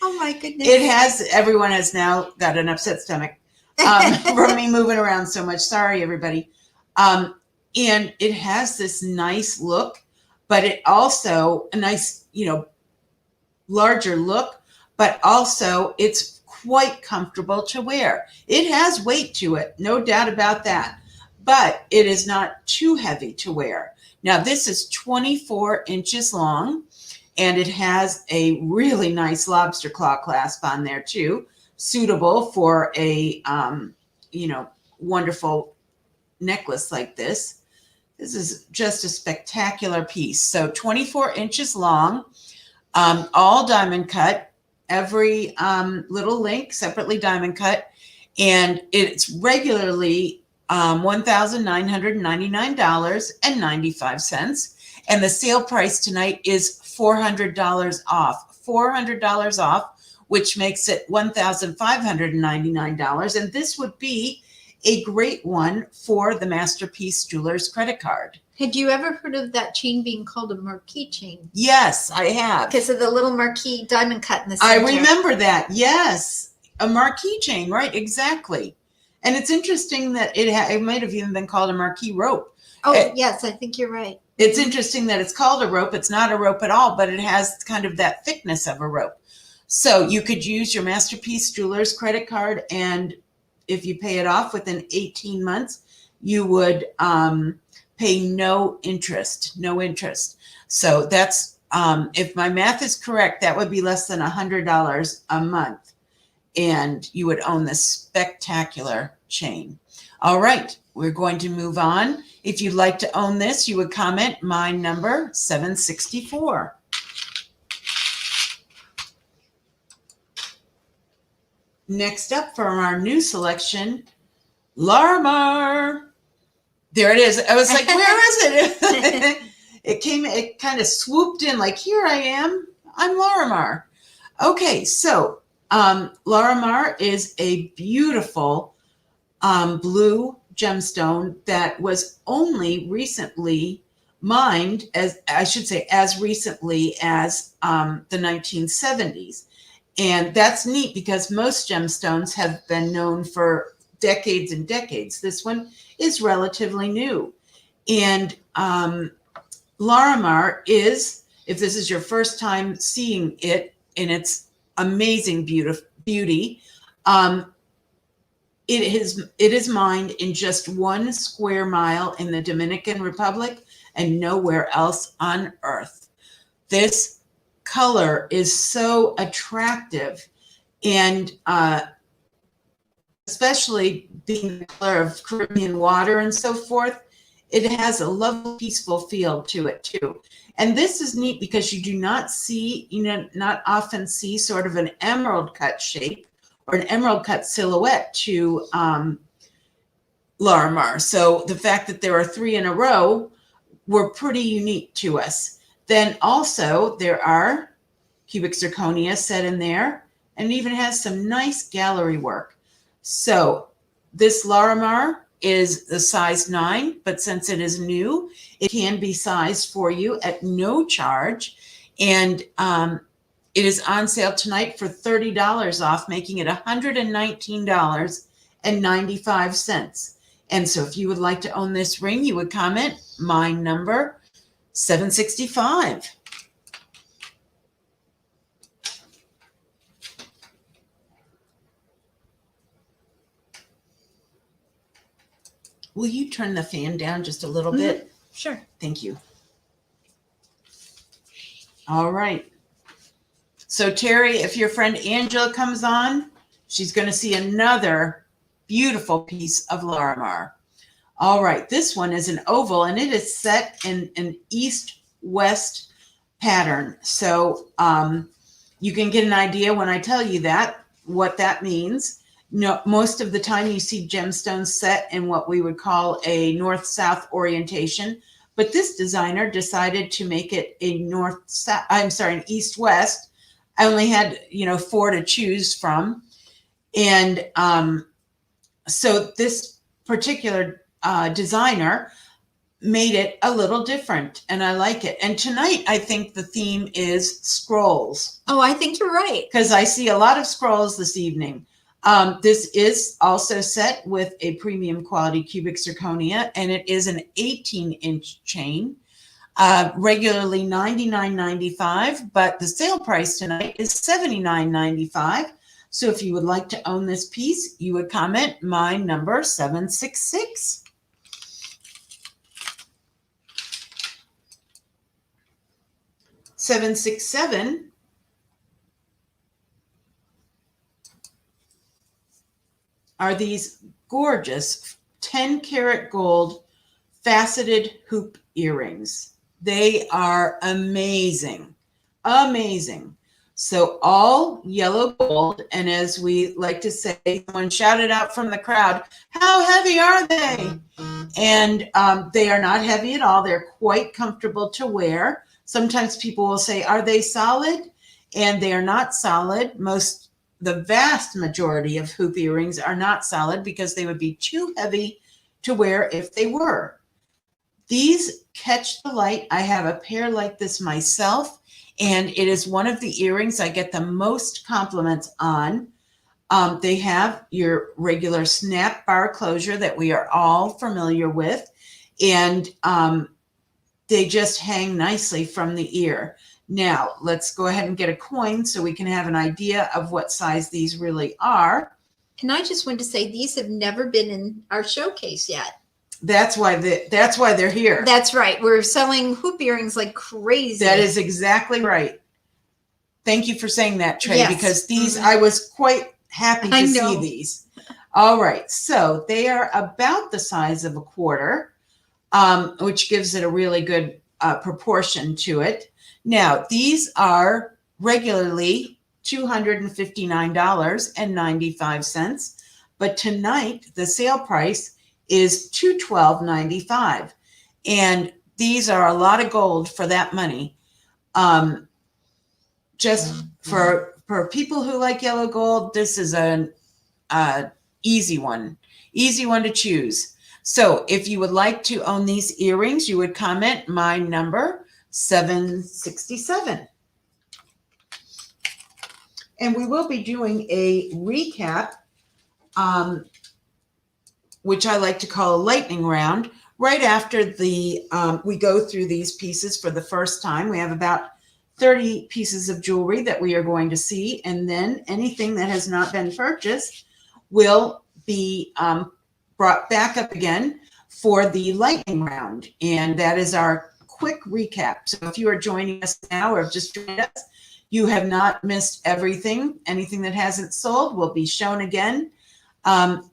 Oh my goodness. Everyone has now got an upset stomach from me moving around so much. Sorry, everybody. And it has this nice look, but it also a nice, larger look, but also it's quite comfortable to wear. It has weight to it, no doubt about that, but it is not too heavy to wear. Now, this is 24 inches long, and it has a really nice lobster claw clasp on there too, suitable for a, wonderful necklace like this. This is just a spectacular piece. So 24 inches long, all diamond cut, every little link separately diamond cut. And it's regularly $1,999.95. And the sale price tonight is $400 off. $400 off, which makes it $1,599. And this would be a great one for the Masterpiece Jewelers credit card. Had you ever heard of that chain being called a marquee chain? Yes, I have. Because of the little marquee diamond cut in the I center. remember that. Yes, a marquee chain, right? Exactly. And it's interesting that it might have even been called a marquee rope. Oh, yes, I think you're right. It's interesting that it's called a rope. It's not a rope at all, but it has kind of that thickness of a rope. So you could use your Masterpiece Jewelers credit card, and if you pay it off within 18 months, you would pay no interest. So that's, if my math is correct, that would be less than $100 a month. And you would own this spectacular chain. All right, we're going to move on. If you'd like to own this, you would comment my number 764. Next up from our new selection, Larimar. There it is. I was like, where is it? It kind of swooped in like, here I am. I'm Larimar. Okay, so Larimar is a beautiful blue gemstone that was only recently mined, as recently as the 1970s. And that's neat because most gemstones have been known for decades and decades. This one is relatively new. And Larimar is, if this is your first time seeing it in its amazing beauty, it is mined in just 1 square mile in the Dominican Republic and nowhere else on earth. This color is so attractive, and especially being the color of Caribbean water and so forth, it has a lovely, peaceful feel to it too. And this is neat because you do not see, not often see sort of an emerald cut shape or an emerald cut silhouette to Larimar. So the fact that there are 3 in a row were pretty unique to us. Then also there are cubic zirconia set in there, and it even has some nice gallery work. So this Larimar is the size 9, but since it is new, it can be sized for you at no charge. And it is on sale tonight for $30 off, making it $119.95. And so if you would like to own this ring, you would comment my number 765. Will you turn the fan down just a little bit? Sure. Thank you. All right. So Terry, if your friend Angela comes on, she's going to see another beautiful piece of Larimar. All right. This one is an oval, and it is set in an east-west pattern. So you can get an idea when I tell you that, what that means. No, most of the time you see gemstones set in what we would call a north-south orientation, but this designer decided to make it a an east-west. I only had, 4 to choose from. And so this particular designer made it a little different, and I like it. And tonight I think the theme is scrolls. Oh, I think you're right. Because I see a lot of scrolls this evening. This is also set with a premium quality cubic zirconia, and it is an 18-inch chain, regularly $99.95, but the sale price tonight is $79.95. So if you would like to own this piece, you would comment my number 766. $767 are these gorgeous 10-karat gold faceted hoop earrings. They are amazing, amazing. So all yellow gold, and as we like to say, someone shouted out from the crowd, how heavy are they? And they are not heavy at all. They're quite comfortable to wear. Sometimes people will say, are they solid? And they are not solid. The vast majority of hoop earrings are not solid because they would be too heavy to wear if they were. These catch the light. I have a pair like this myself, and it is one of the earrings I get the most compliments on. They have your regular snap bar closure that we are all familiar with, and they just hang nicely from the ear. Now, let's go ahead and get a coin so we can have an idea of what size these really are. And I just want to say these have never been in our showcase yet. That's why they're here. That's right. We're selling hoop earrings like crazy. That is exactly right. Thank you for saying that, Trey, Yes. because these, I was quite happy to see these. All right. So they are about the size of a quarter, which gives it a really good proportion to it. Now, these are regularly $259.95, but tonight the sale price is $212.95, and these are a lot of gold for that money. Just for for people who like yellow gold, this is an easy one to choose. So if you would like to own these earrings, you would comment my number 767. And we will be doing a recap, which I like to call a lightning round, right after we go through these pieces for the first time. We have about 30 pieces of jewelry that we are going to see, and then anything that has not been purchased will be brought back up again for the lightning round. And that is our quick recap. So if you are joining us now or have just joined us, you have not missed everything. Anything that hasn't sold will be shown again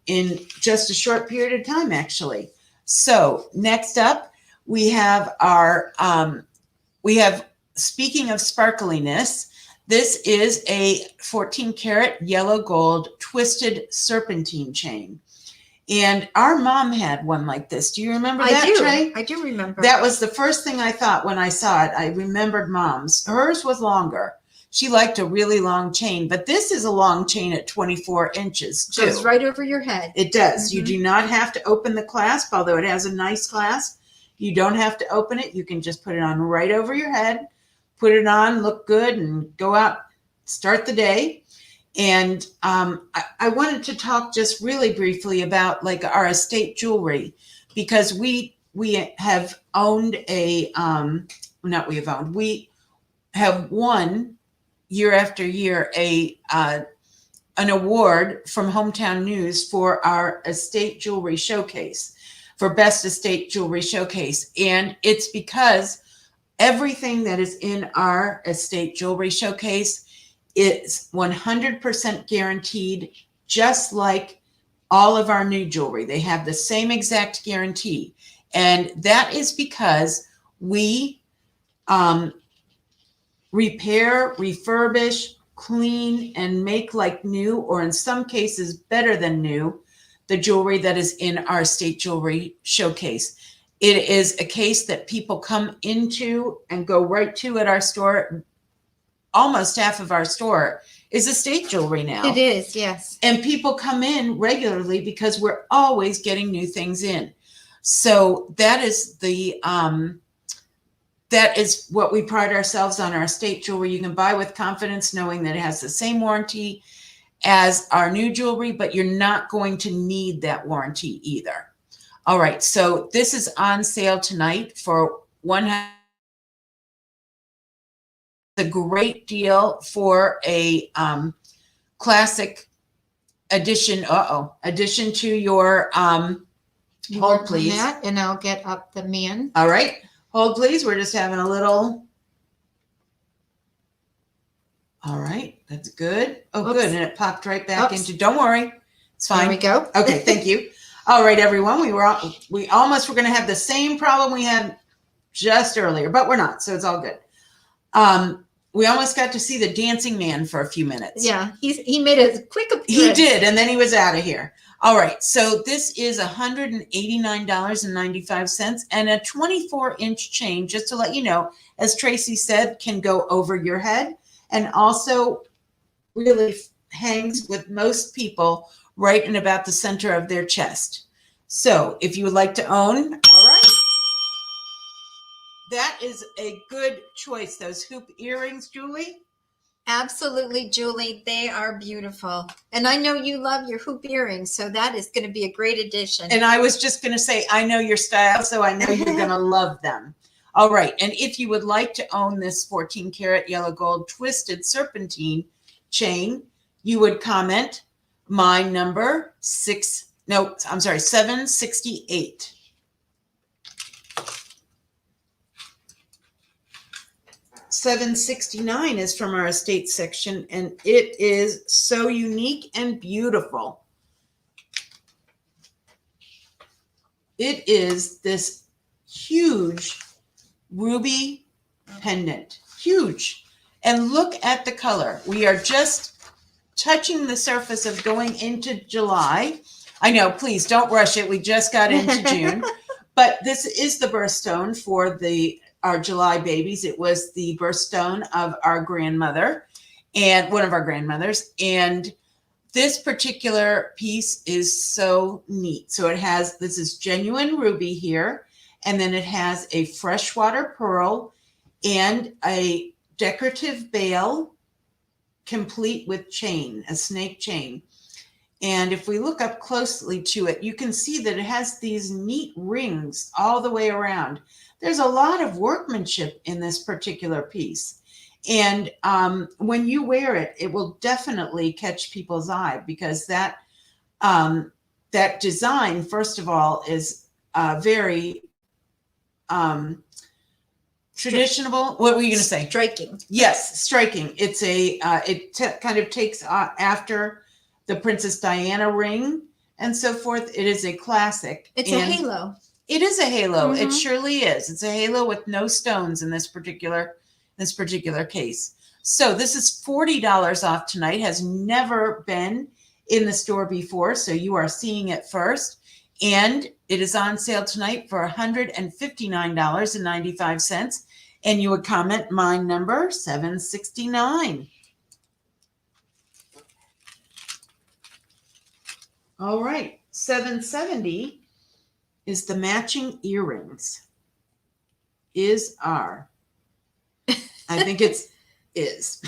in just a short period of time, actually. So next up, we have our, speaking of sparkliness, this is a 14 karat yellow gold twisted serpentine chain. And our mom had one like this. Do you remember that, Trey? I do remember. That was the first thing I thought when I saw it. I remembered Mom's. Hers was longer. She liked a really long chain, but this is a long chain at 24 inches too. Goes right over your head. It does. You do not have to open the clasp, although it has a nice clasp. You don't have to open it. You can just put it on right over your head, put it on, look good, and go out, start the day. And I wanted to talk just really briefly about like our estate jewelry, because we have owned we have won year after year an award from Hometown News for our estate jewelry showcase, for best estate jewelry showcase. And it's because everything that is in our estate jewelry showcase is 100% guaranteed, just like all of our new jewelry. They have the same exact guarantee. And that is because we repair, refurbish, clean, and make like new, or in some cases better than new, the jewelry that is in our estate jewelry showcase. It is a case that people come into and go right to at our store. Almost half of our store is estate jewelry now. It is, yes. And people come in regularly because we're always getting new things in. So that is that is what we pride ourselves on, our estate jewelry. You can buy with confidence knowing that it has the same warranty as our new jewelry, but you're not going to need that warranty either. All right, so this is on sale tonight for $100. A great deal for a classic addition. Addition to your hold, please. That, and I'll get up the man. All right, hold, please. We're just having a little. All right, that's good. Oh, Oops. good, and it popped right back Oops. into. Don't worry, it's fine. There we go. Okay, thank you. All right, everyone. We almost were going to have the same problem we had just earlier, but we're not, so it's all good. We almost got to see the dancing man for a few minutes. Yeah, he made a quick appearance. He did, and then he was out of here. All right, so this is $189.95 and a 24-inch chain, just to let you know, as Tracy said, can go over your head and also really hangs with most people right in about the center of their chest. So if you would like to own, all right. That is a good choice. Those hoop earrings, Julie. Absolutely, Julie. They are beautiful. And I know you love your hoop earrings, so that is going to be a great addition. And I was just going to say, I know your style, so I know you're going to love them. All right. And if you would like to own this 14 karat yellow gold twisted serpentine chain, you would comment my number 768. $769 is from our estate section, and it is so unique and beautiful. It is this huge ruby pendant, huge. And look at the color. We are just touching the surface of going into July. I know, please don't rush it. We just got into June, but this is the birthstone for our July babies. It was the birthstone of our grandmother. and one of our grandmothers. And this particular piece is so neat. So it has, this is genuine ruby here, and then it has a freshwater pearl and a decorative bail complete with chain, a snake chain. And if we look up closely to it, you can see that it has these neat rings all the way around. There's a lot of workmanship in this particular piece. And when you wear it, it will definitely catch people's eye, because that that design, first of all, is very traditional. What were you going to say? Striking. Yes, striking. It's a kind of takes after the Princess Diana ring and so forth. It is a classic. It's a halo. It is a halo. Mhm. It surely is. It's a halo with no stones in this particular case. So this is $40 off tonight. Has never been in the store before, so you are seeing it first. And it is on sale tonight for $159.95. And you would comment my number 769. All right, 770 is the matching earrings. I think it's is.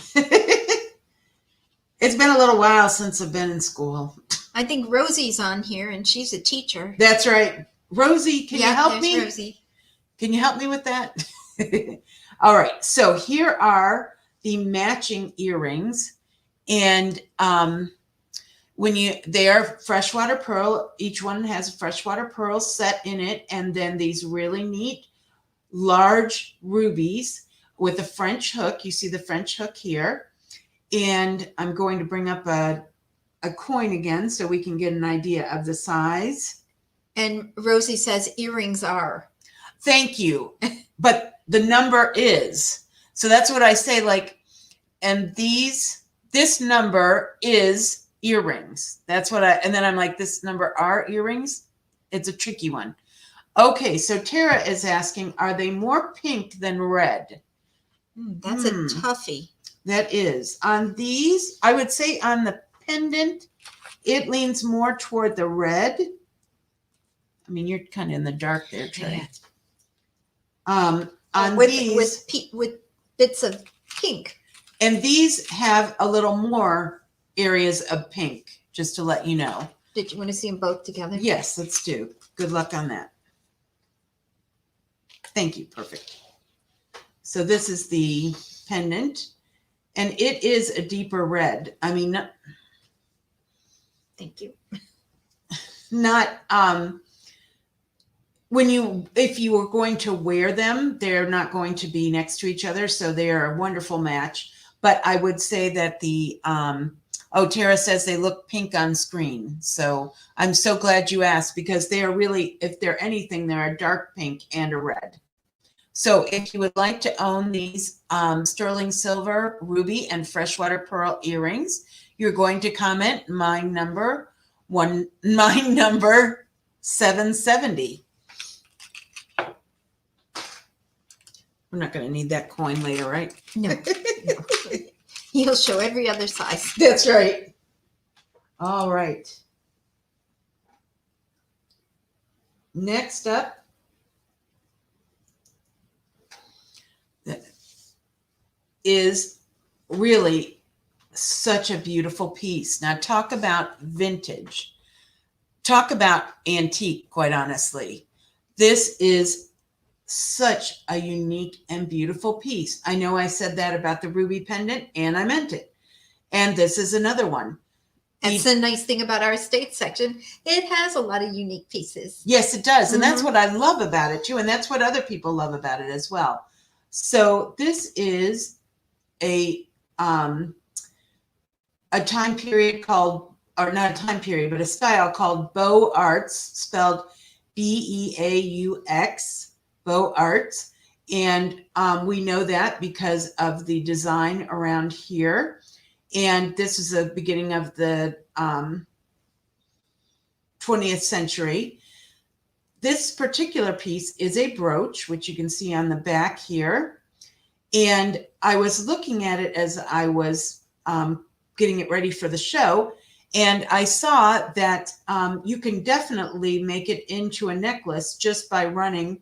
It's been a little while since I've been in school. I think Rosie's on here, and she's a teacher. That's right. Rosie, can you help there's me? Rosie. Can you help me with that? All right, so here are the matching earrings. And they are freshwater pearl. Each one has a freshwater pearl set in it, and then these really neat large rubies with a French hook. You see the French hook here. And I'm going to bring up a coin again so we can get an idea of the size. And Rosie says earrings are. Thank you. But the number is. So that's what I say, like, and this number is earrings. That's what and then I'm like, this number are earrings? It's a tricky one. Okay, so Tara is asking, are they more pink than red? That's a toughie. That is. On these, I would say on the pendant, it leans more toward the red. I mean, you're kind of in the dark there, Trey. Yeah. On with bits of pink. And these have a little more areas of pink, just to let you know. Did you want to see them both together? Yes, let's do. Good luck on that. Thank you. Perfect. So this is the pendant, and it is a deeper red. I mean, Thank you. not if you were going to wear them, they're not going to be next to each other, so they are a wonderful match. But I would say that Tara says they look pink on screen. So I'm so glad you asked, because they are really, if they're anything, they're a dark pink and a red. So if you would like to own these sterling silver, ruby, and freshwater pearl earrings, you're going to comment my number 770. We're not going to need that coin later, right? No. He'll show every other size. That's right. All right. Next up is really such a beautiful piece. Now, talk about vintage. Talk about antique, quite honestly. This is such a unique and beautiful piece. I know I said that about the ruby pendant, and I meant it. And this is another one. That's the nice thing about our estate section. It has a lot of unique pieces. Yes, it does. And that's what I love about it too. And that's what other people love about it as well. So this is a time period called, or not a time period, but a style called Beaux Arts, spelled Beaux, Beaux Arts. And we know that because of the design around here. And this is the beginning of the 20th century. This particular piece is a brooch, which you can see on the back here. And I was looking at it as I was getting it ready for the show. And I saw that you can definitely make it into a necklace just by running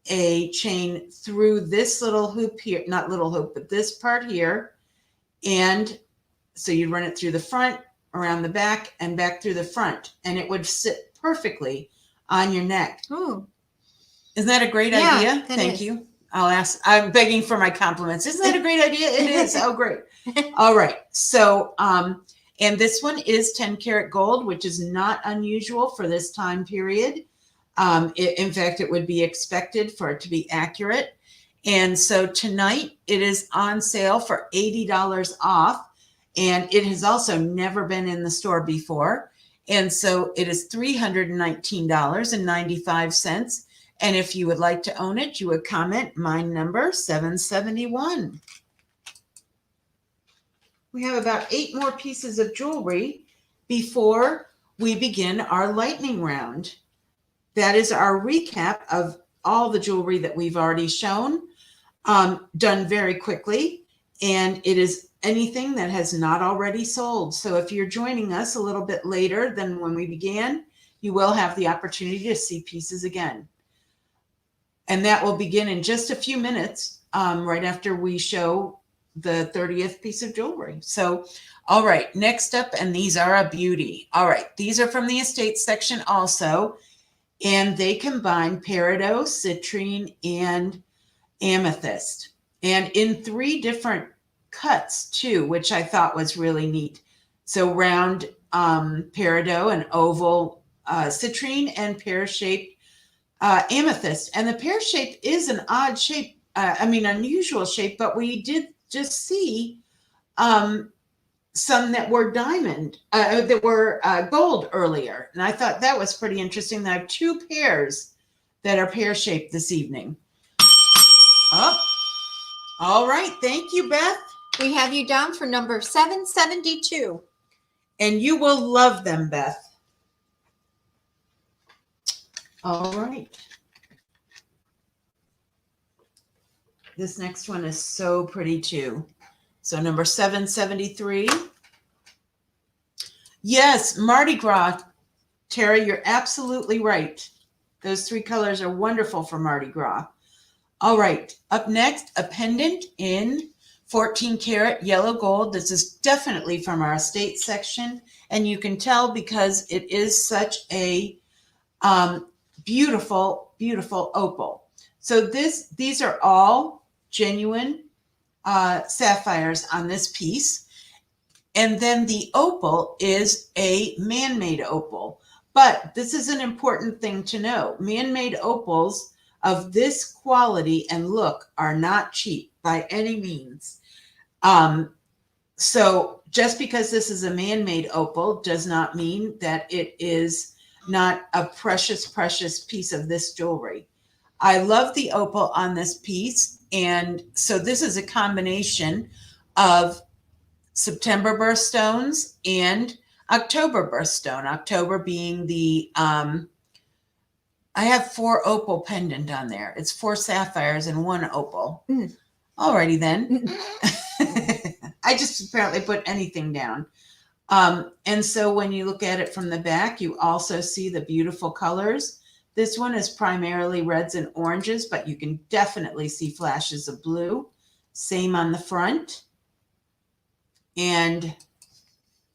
a chain through this little hoop here, not little hoop, but this part here. And so you run it through the front, around the back, and back through the front, and it would sit perfectly on your neck. Oh, Isn't that a great Yeah, idea? that Thank is. you. I'm begging for my compliments. Isn't that a great idea? It is. Oh, great. All right. So, and this one is 10 karat gold, which is not unusual for this time period. In fact, it would be expected for it to be accurate. And so tonight it is on sale for $80 off. And it has also never been in the store before. And so it is $319.95. And if you would like to own it, you would comment my number 771. We have about 8 more pieces of jewelry before we begin our lightning round. That is our recap of all the jewelry that we've already shown, done very quickly. And it is anything that has not already sold. So if you're joining us a little bit later than when we began, you will have the opportunity to see pieces again. And that will begin in just a few minutes, right after we show the 30th piece of jewelry. So, all right, next up, and these are a beauty. All right, these are from the estate section also, and they combine peridot, citrine, and amethyst, and in 3 different cuts too, which I thought was really neat. So round peridot, and oval citrine, and pear-shaped amethyst. And the pear-shaped is an odd shape, unusual shape, but we did just see some that were diamond, that were gold earlier. And I thought that was pretty interesting. I have 2 pairs that are pear-shaped this evening. Oh, all right. Thank you, Beth. we have you down for number 772. And you will love them, Beth. All right. This next one is so pretty too. So number 773. Yes, Mardi Gras. Tara, you're absolutely right. Those 3 colors are wonderful for Mardi Gras. All right. Up next, a pendant in 14 karat yellow gold. This is definitely from our estate section. And you can tell because it is such a beautiful, beautiful opal. So these are all genuine sapphires on this piece. And then the opal is a man-made opal. But this is an important thing to know. Man-made opals of this quality and look are not cheap by any means. So just because this is a man-made opal does not mean that it is not a precious, precious piece of this jewelry. I love the opal on this piece. And so this is a combination of September birthstones and October birthstone. October being the, I have 4 opal pendant on there. It's 4 sapphires and 1 opal. Alrighty then. I just apparently put anything down. And so when you look at it from the back, you also see the beautiful colors. This one is primarily reds and oranges, but you can definitely see flashes of blue. Same on the front. And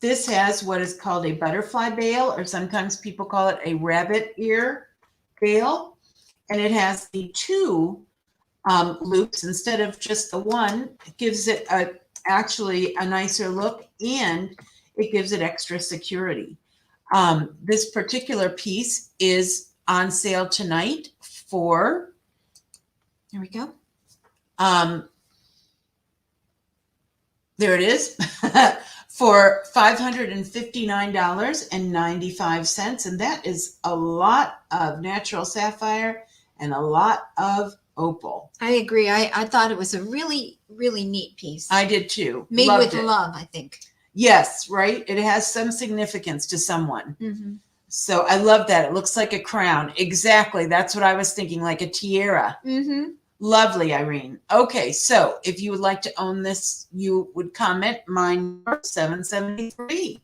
this has what is called a butterfly bail, or sometimes people call it a rabbit ear bail. And it has the 2 loops instead of just the 1. It gives it actually a nicer look, and it gives it extra security. This particular piece is on sale tonight for, There we go. there it is, for $559.95. And that is a lot of natural sapphire and a lot of opal. I agree. I thought it was a really, really neat piece. I did too. Made Loved with it. love, I think. Yes, right? It has some significance to someone. Mm-hmm. So I love that. It looks like a crown. Exactly. That's what I was thinking, like a tiara. Mm-hmm. Lovely, Irene. Okay, so if you would like to own this, you would comment my number 773.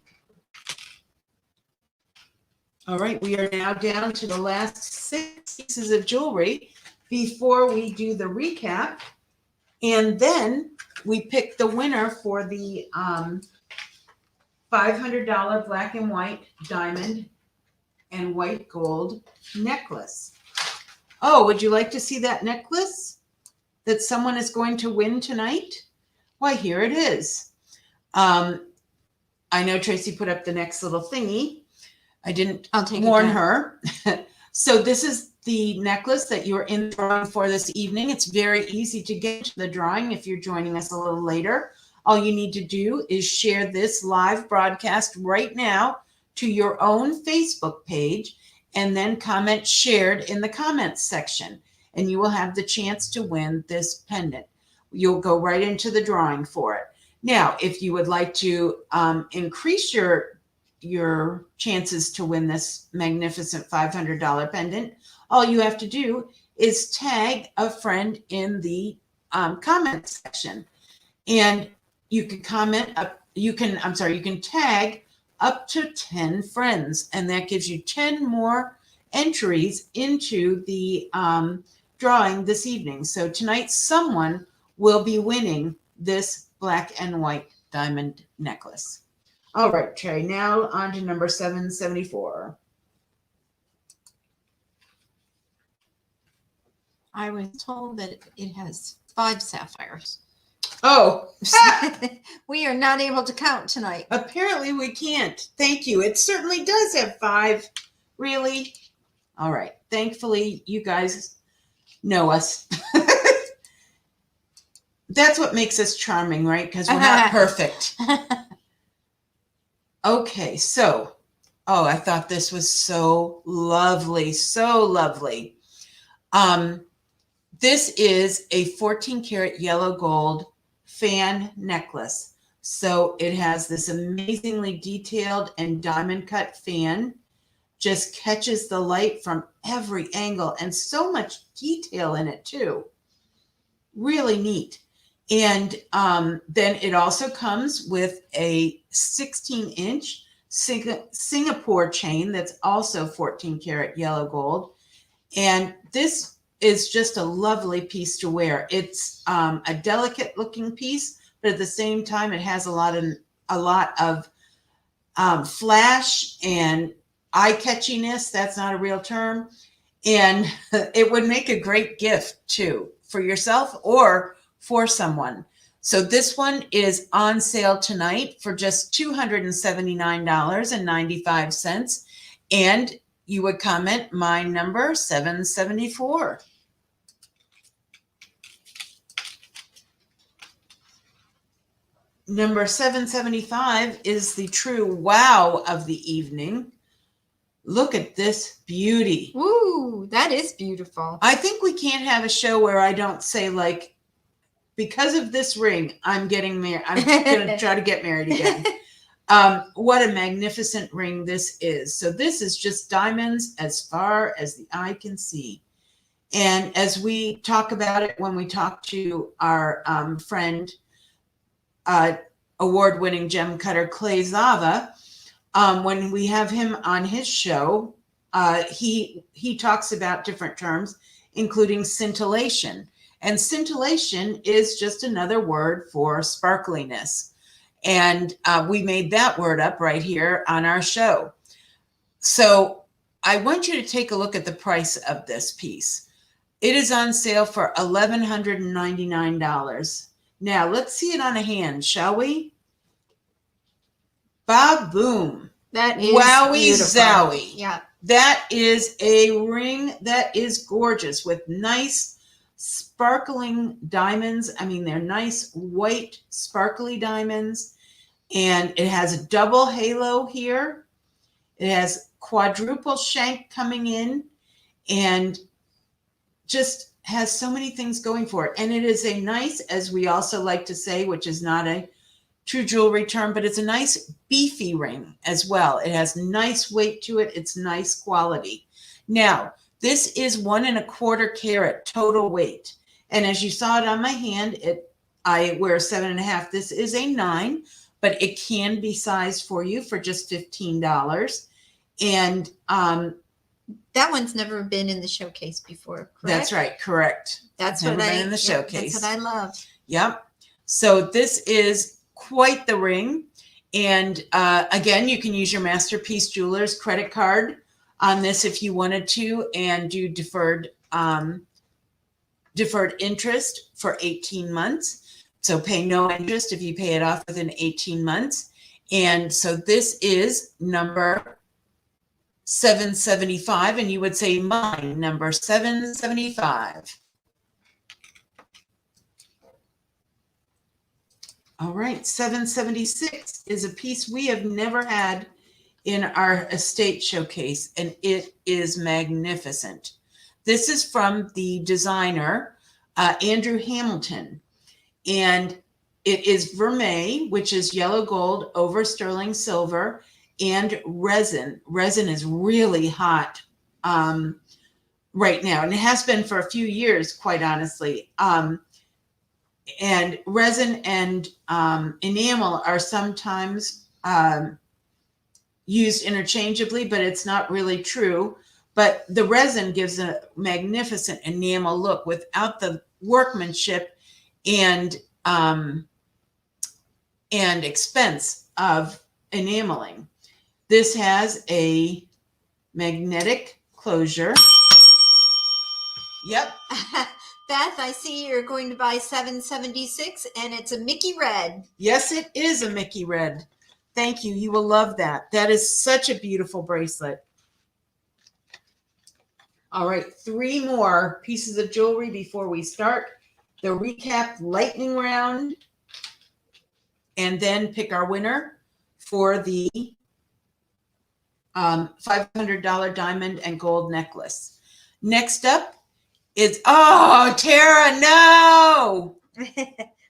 All right, we are now down to the last 6 pieces of jewelry before we do the recap. And then we pick the winner for the $500 black and white diamond and white gold necklace. Oh, would you like to see that necklace that someone is going to win tonight? Why, here it is. I know Tracy put up the next little thingy. I didn't warn her. So this is the necklace that you're in the drawing for this evening. It's very easy to get to the drawing if you're joining us a little later. All you need to do is share this live broadcast right now to your own Facebook page and then comment shared in the comments section. And you will have the chance to win this pendant. You'll go right into the drawing for it. Now, if you would like to increase your chances to win this magnificent $500 pendant, all you have to do is tag a friend in the comment section. And you can you can tag up to 10 friends, and that gives you 10 more entries into the drawing this evening. So tonight, someone will be winning this black and white diamond necklace. All right, Trey, now on to number 774. I was told that it has 5 sapphires. Oh, We are not able to count tonight. apparently we can't. Thank you. It certainly does have 5. Really? All right. Thankfully, you guys know us. That's what makes us charming, right? Because we're not perfect. Okay, so, I thought this was so lovely, so lovely. This is a 14 karat yellow gold fan necklace. So it has this amazingly detailed and diamond cut fan, just catches the light from every angle and so much detail in it too. Really neat. And then it also comes with a 16-inch Singapore chain that's also 14 karat yellow gold. And this is just a lovely piece to wear. It's a delicate looking piece, but at the same time, it has a lot of flash and eye catchiness. That's not a real term. And it would make a great gift too for yourself or for someone. So this one is on sale tonight for just $279.95. And you would comment my number 774. Number 775 is the true wow of the evening. Look at this beauty. Ooh, that is beautiful. I think we can't have a show where I don't say, like, because of this ring, I'm getting married. I'm going to try to get married again. What a magnificent ring this is. So this is just diamonds as far as the eye can see. And as we talk about it, when we talk to our friend, award-winning gem cutter Clay Zava, when we have him on his show, he talks about different terms, including scintillation. And scintillation is just another word for sparkliness. And we made that word up right here on our show. So I want you to take a look at the price of this piece. It is on sale for $1,199. Now let's see it on a hand, shall we? Ba-boom. That is Wowie beautiful. zowie. Yeah. That is a ring that is gorgeous with nice sparkling diamonds. I mean, they're nice white sparkly diamonds. And it has a double halo here. It has quadruple shank coming in and just has so many things going for it. And it is a nice, as we also like to say, which is not a true jewelry term, but it's a nice beefy ring as well. It has nice weight to it. It's nice quality. Now, this is 1 1/4 carat total weight. And as you saw it on my hand, I wear 7.5. This is a 9, but it can be sized for you for just $15. And That one's never been in the showcase before, correct? that's right, correct. That's Never what been I in the showcase. That's what I love. Yep. So this is quite the ring. And again, you can use your Masterpiece Jewelers credit card on this if you wanted to, and do deferred interest for 18 months. So pay no interest if you pay it off within 18 months. And so this is number 775, and you would say mine, number 775. All right, 776 is a piece we have never had in our estate showcase, and it is magnificent. This is from the designer, Andrew Hamilton, and it is vermeil, which is yellow gold over sterling silver, and resin. Resin is really hot right now, and it has been for a few years, quite honestly. And resin and enamel are sometimes used interchangeably, but it's not really true. But the resin gives a magnificent enamel look without the workmanship and expense of enameling. This has a magnetic closure. Yep. Beth, I see you're going to buy 776, and it's a Mickey red. Yes, it is a Mickey red. Thank you. You will love that. That is such a beautiful bracelet. All right, 3 more pieces of jewelry before we start the recap lightning round, and then pick our winner for the $500 diamond and gold necklace. Next up is, oh, Tara, no.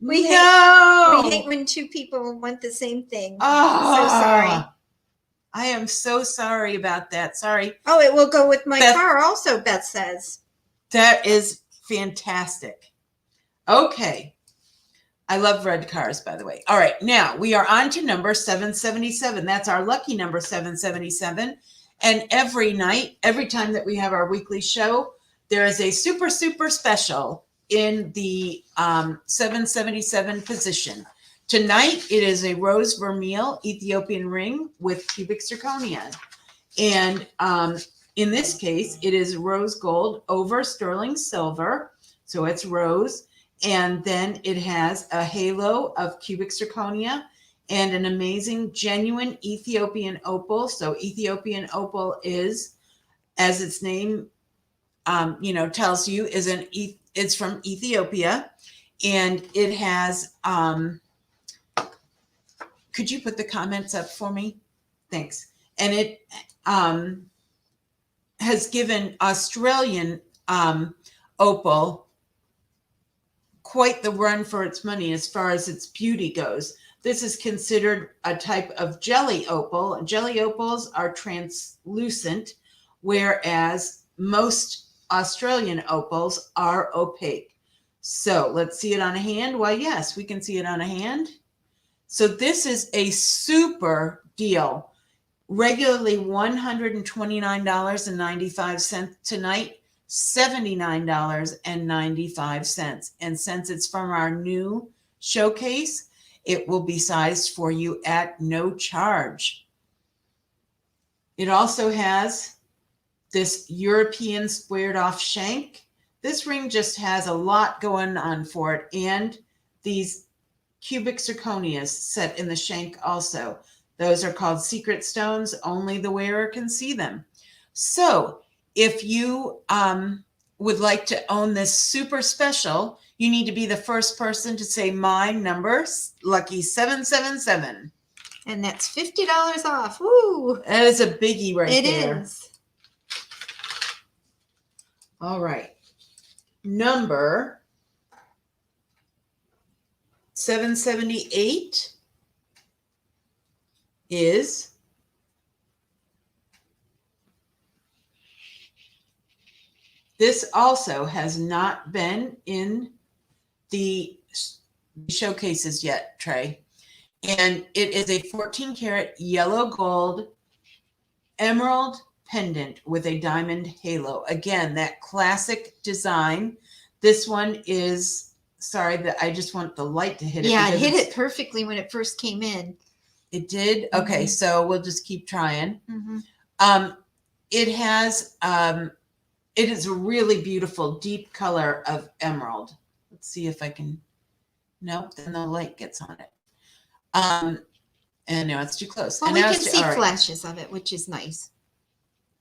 We No. hate when 2 people want the same thing. Oh, So sorry. I am so sorry about that. Sorry. Oh, it will go with my Beth- car also, Beth says. That is fantastic. Okay. I love red cars, by the way. All right. Now we are on to number 777. That's our lucky number, 777. And every night, every time that we have our weekly show, there is a super, super special in the 777 position. Tonight, it is a rose vermeil Ethiopian ring with cubic zirconia. And in this case, it is rose gold over sterling silver. So it's rose. And then it has a halo of cubic zirconia and an amazing genuine Ethiopian opal. So Ethiopian opal is, as its name tells you, it's from Ethiopia. And it has, could you put the comments up for me? Thanks. And it has given Australian opal quite the run for its money as far as its beauty goes. This is considered a type of jelly opal. Jelly opals are translucent, whereas most Australian opals are opaque. So let's see it on a hand. Well, yes, we can see it on a hand. So this is a super deal. Regularly $129.95 tonight, $79.95. And since it's from our new showcase, it will be sized for you at no charge. It also has this European squared off shank. This ring just has a lot going on for it. And these cubic zirconias set in the shank also. Those are called secret stones. Only the wearer can see them. So if you would like to own this super special, you need to be the first person to say my number, lucky 777. And that's $50 off. Woo! That is a biggie right It there. is. All right. Number 778 is This also has not been in the showcases yet, Trey. And it is a 14 karat yellow gold emerald pendant with a diamond halo. Again, that classic design. This one is, sorry, that I just want the light to hit it. Yeah, it because hit it's- it perfectly when it first came in. It did? Okay, Mhm. so we'll just keep trying. Mm-hmm. It has, it is a really beautiful deep color of emerald. Let's see if I can, nope, then the light gets on it. And now it's too close. Well, and we now can it's see all right. flashes of it, which is nice.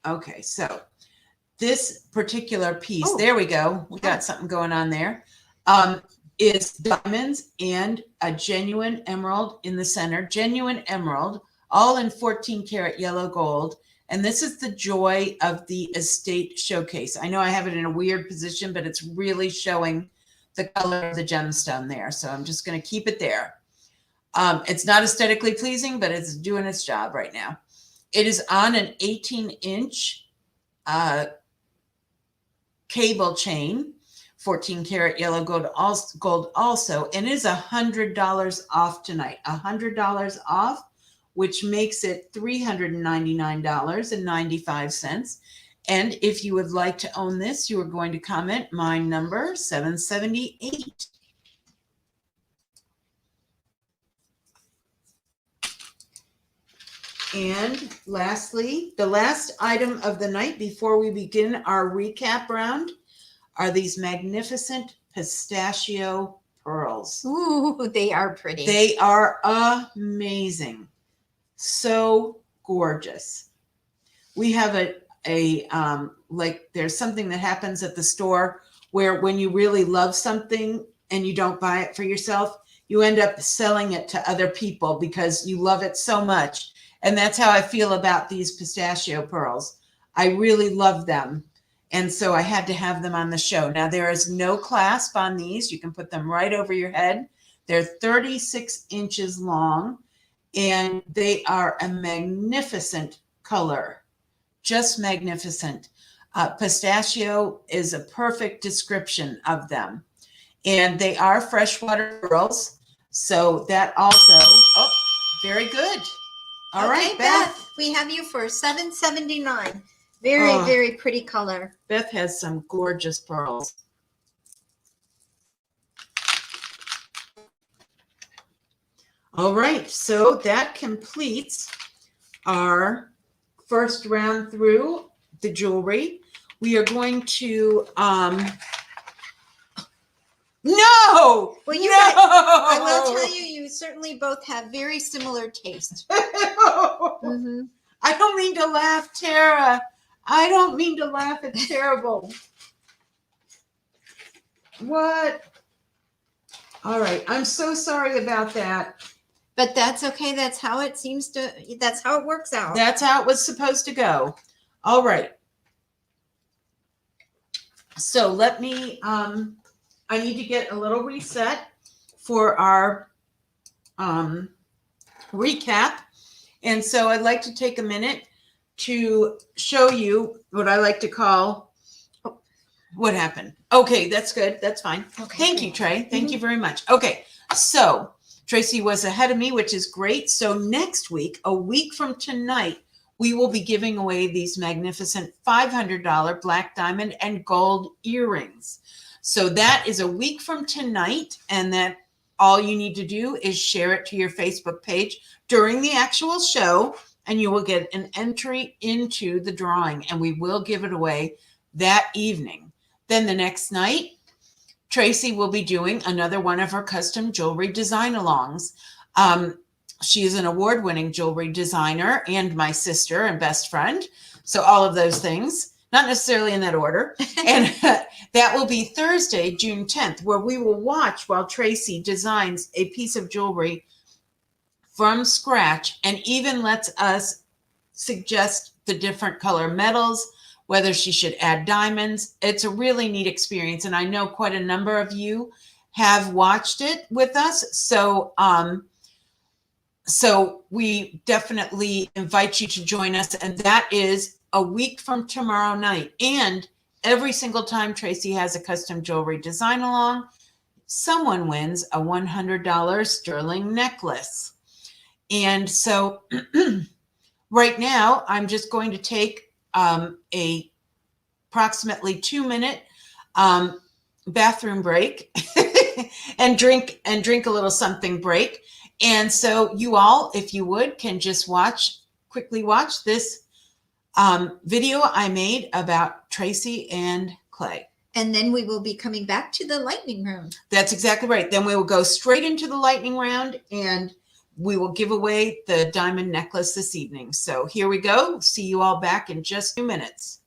Okay, so this particular piece, Oh. there we go. We got something going on there. Is diamonds and a genuine emerald in the center, genuine emerald, all in 14 karat yellow gold. And this is the joy of the estate showcase. I know I have it in a weird position, but it's really showing the color of the gemstone there. So I'm just going to keep it there. It's not aesthetically pleasing, but it's doing its job right now. It is on an 18-inch cable chain, 14 karat yellow gold also, and is $100 off tonight. $100 off, which makes it $399.95. And if you would like to own this, you are going to comment my number 778. And lastly, the last item of the night before we begin our recap round are these magnificent pistachio pearls. Ooh, they are pretty. They are amazing. So gorgeous. We have like there's something that happens at the store where when you really love something and you don't buy it for yourself, you end up selling it to other people because you love it so much. And that's how I feel about these pistachio pearls. I really love them. And so I had to have them on the show. Now, there is no clasp on these. You can put them right over your head. They're 36 inches long, and they are a magnificent color. Just magnificent. Pistachio is a perfect description of them. And they are freshwater pearls. So that also, oh, very good. All okay, right, Beth, we have you for $779. Very, Oh. very pretty color. Beth has some gorgeous pearls. All right, so that completes our first round through the jewelry. We are going to no. Well, you no! guys, I will tell you, you certainly both have very similar taste. Mm-hmm. I don't mean to laugh, Tara. I don't mean to laugh. It's terrible. What? All right. I'm so sorry about that. But that's okay. That's how it seems to, that's how it works out. That's how it was supposed to go. All right. So let me, I need to get a little reset for our recap. And so I'd like to take a minute to show you what I like to call, what happened. Okay, that's good. That's fine. Okay. Thank you, Trey. Thank you very much. Okay, so Tracy was ahead of me, which is great. So next week, a week from tonight, we will be giving away these magnificent $500 black diamond and gold earrings. So that is a week from tonight, and that all you need to do is share it to your Facebook page during the actual show, and you will get an entry into the drawing, and we will give it away that evening. Then the next night, Tracy will be doing another one of her custom jewelry design alongs. She is an award-winning jewelry designer and my sister and best friend. So all of those things, not necessarily in that order. And that will be Thursday, June 10th, where we will watch while Tracy designs a piece of jewelry from scratch and even lets us suggest the different color metals, whether she should add diamonds. It's a really neat experience. And I know quite a number of you have watched it with us. So we definitely invite you to join us. And that is a week from tomorrow night. And every single time Tracy has a custom jewelry design along, someone wins a $100 sterling necklace. And so right now, I'm just going to take a approximately 2-minute bathroom break and drink a little something break. And so you all, if you would, can just quickly watch this video I made about Tracy and Clay. And then we will be coming back to the lightning round. That's exactly right. Then we will go straight into the lightning round and we will give away the diamond necklace this evening. So here we go. See you all back in just a few minutes.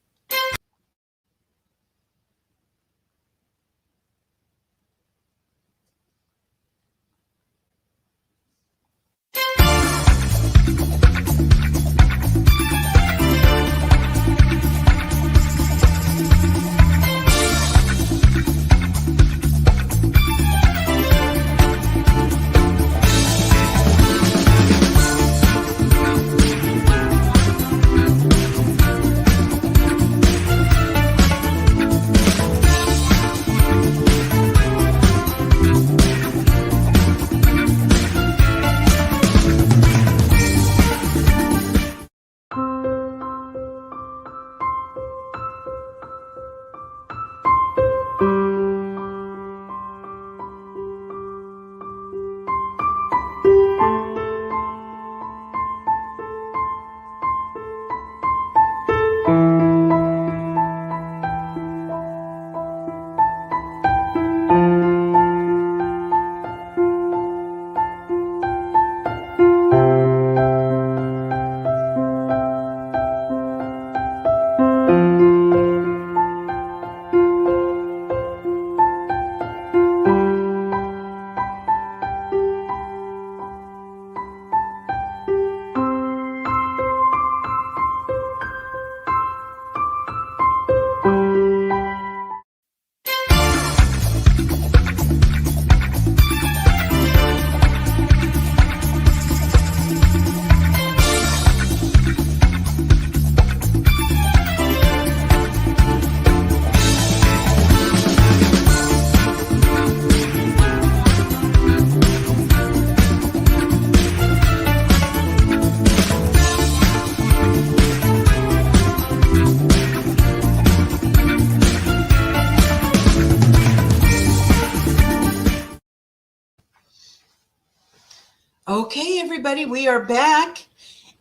Okay, everybody, we are back.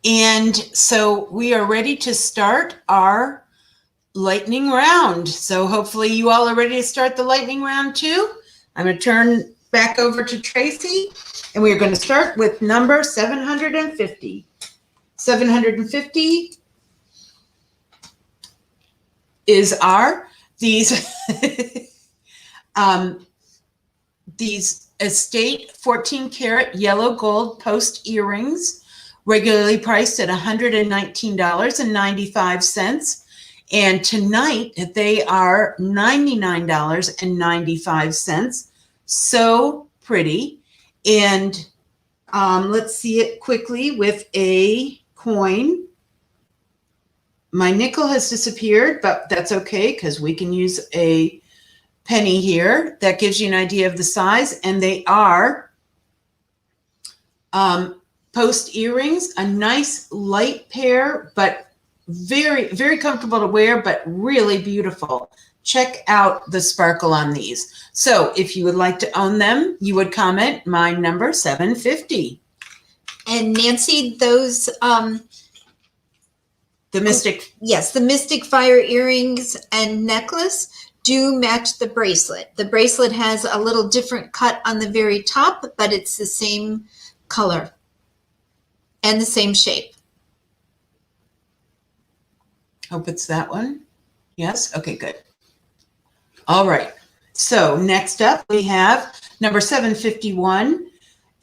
And so we are ready to start our lightning round. So hopefully you all are ready to start the lightning round too. I'm going to turn back over to Tracy and we are going to start with number 750. 750 is these estate 14 karat yellow gold post earrings, regularly priced at $119.95. And tonight they are $99.95. So pretty. And let's see it quickly with a coin. My nickel has disappeared, but that's okay because we can use a penny here. That gives you an idea of the size. And they are post earrings, a nice light pair, but very, very comfortable to wear, but really beautiful. Check out the sparkle on these. So if you would like to own them, you would comment my number 750. And Nancy, those The Mystic. yes, the Mystic Fire earrings and necklace do match the bracelet. The bracelet has a little different cut on the very top, but it's the same color and the same shape. Hope it's that one. Yes? Okay, good. All right. So next up we have number 751,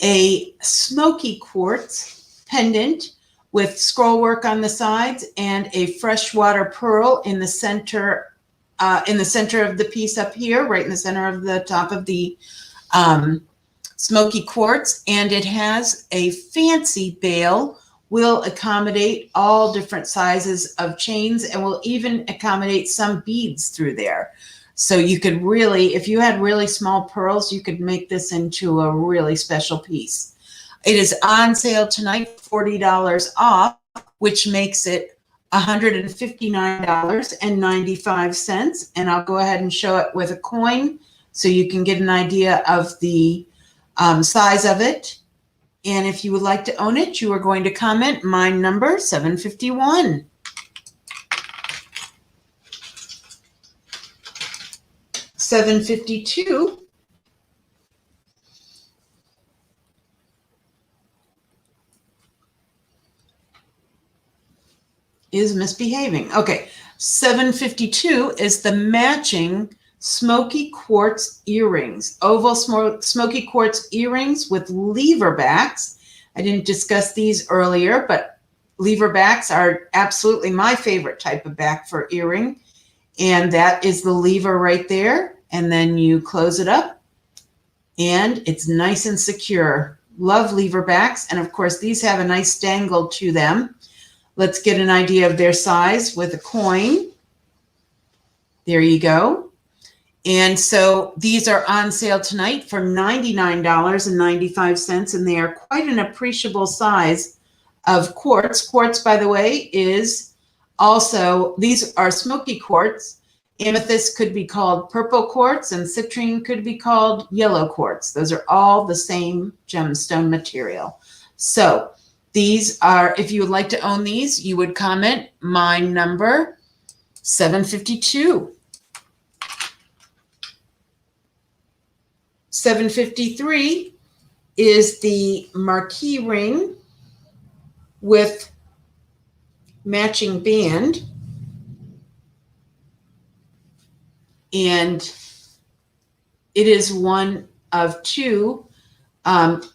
a smoky quartz pendant with scroll work on the sides and a freshwater pearl in the center of the piece up here, right in the center of the top of the smoky quartz. And it has a fancy bail will accommodate all different sizes of chains, and will even accommodate some beads through there. So you could really, if you had really small pearls, you could make this into a really special piece. It is on sale tonight, $40 off, which makes it $159.95. And I'll go ahead and show it with a coin so you can get an idea of the size of it. And if you would like to own it, you are going to comment my number 751. $752 is misbehaving. Okay, $752 is the matching smoky quartz earrings, oval smoky quartz earrings with lever backs. I didn't discuss these earlier, but lever backs are absolutely my favorite type of back for earring. And that is the lever right there. And then you close it up and it's nice and secure. Love lever backs. And of course, these have a nice dangle to them. Let's get an idea of their size with a coin. There you go. And so these are on sale tonight for $99.95, and they are quite an appreciable size of quartz. Quartz, by the way, is also, these are smoky quartz. Amethyst could be called purple quartz, and citrine could be called yellow quartz. Those are all the same gemstone material. So these are, if you would like to own these, you would comment my number 752. 753 is the marquee ring with matching band. And it is one of two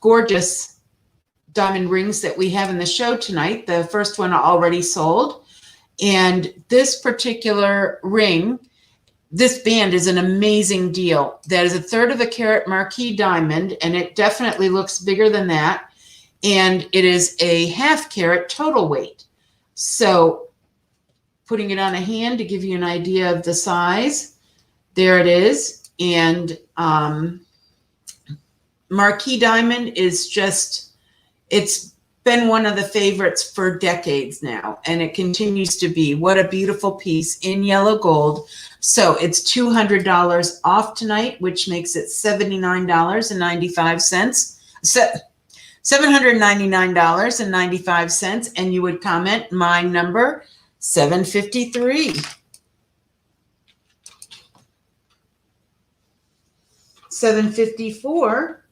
gorgeous diamond rings that we have in the show tonight. The first one already sold. And this particular ring, this band is an amazing deal. That is 1/3 of a carat marquee diamond, and it definitely looks bigger than that. And it is a 1/2 carat total weight. So putting it on a hand to give you an idea of the size, there it is. And marquee diamond is just, it's been one of the favorites for decades now, and it continues to be. What a beautiful piece in yellow gold. So it's $200 off tonight, which makes it $79.95. So $799.95, and you would comment my number 753. 754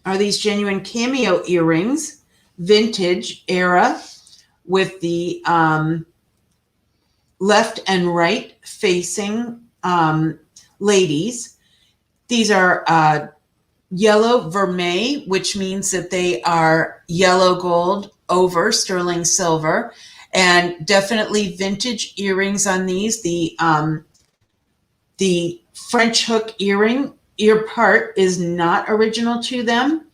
are these genuine cameo earrings, vintage era, with the left and right facing ladies. These are yellow vermeil, which means that they are yellow gold over sterling silver, and definitely vintage earrings on these. The French hook earring ear part is not original to them,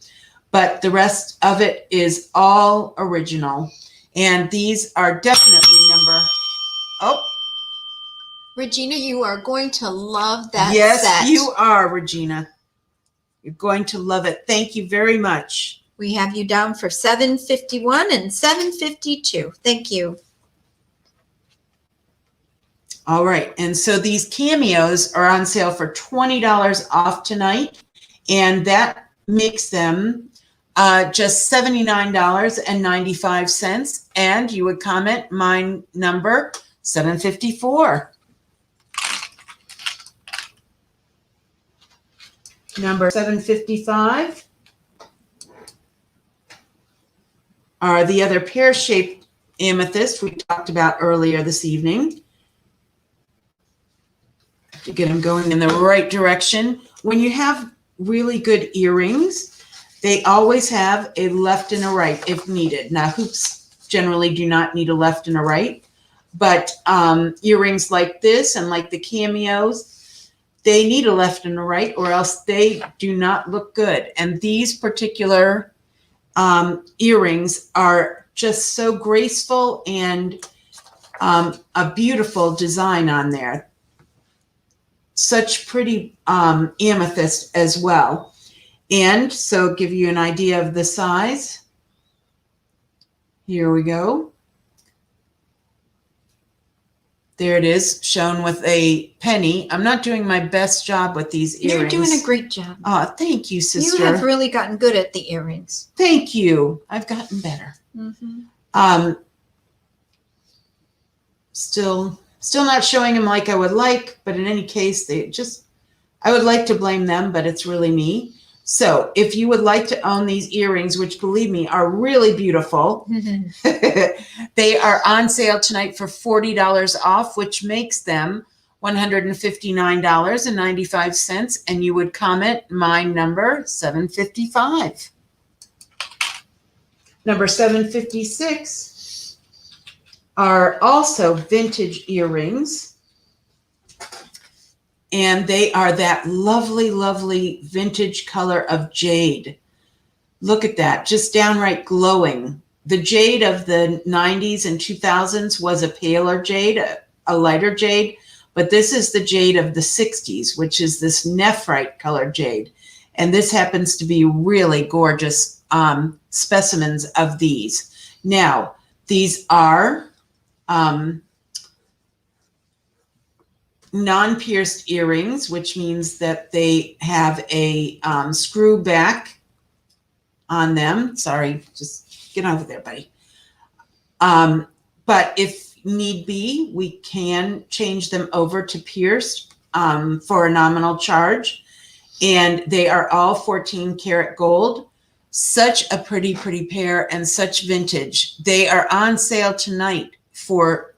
but the rest of it is all original. And these are definitely Regina, you are going to love that yes, set. you are, Regina. You're going to love it. Thank you very much. We have you down for 751 and 752. Thank you. All right. And so these cameos are on sale for $20 off tonight. And that makes them just $79.95. And you would comment my number 754. Number 755 are the other pear-shaped amethyst we talked about earlier this evening. To get them going in the right direction. When you have really good earrings, they always have a left and a right if needed. Now, hoops generally do not need a left and a right, but earrings like this and like the cameos, they need a left and a right, or else they do not look good. And these particular earrings are just so graceful and a beautiful design on there. Such pretty amethyst as well. And so give you an idea of the size. Here we go. There it is, shown with a penny. I'm not doing my best job with these earrings. You're doing a great job. Oh, thank you, sister. You have really gotten good at the earrings. Thank you. I've gotten better. Mm-hmm. Still not showing them like I would like, but in any case, I would like to blame them, but it's really me. So if you would like to own these earrings, which believe me, are really beautiful, they are on sale tonight for $40 off, which makes them $159.95. And you would comment my number 755. Number 756 are also vintage earrings. And they are that lovely, lovely vintage color of jade. Look at that, just downright glowing. The jade of the 90s and 2000s was a paler jade, a lighter jade, but this is the jade of the 60s, which is this nephrite colored jade. And this happens to be really gorgeous specimens of these. Now, these are non-pierced earrings, which means that they have a screw back on them. Sorry, just get over there, buddy. But if need be, we can change them over to pierced for a nominal charge. And they are all 14 karat gold. Such a pretty, pretty pair and such vintage. They are on sale tonight for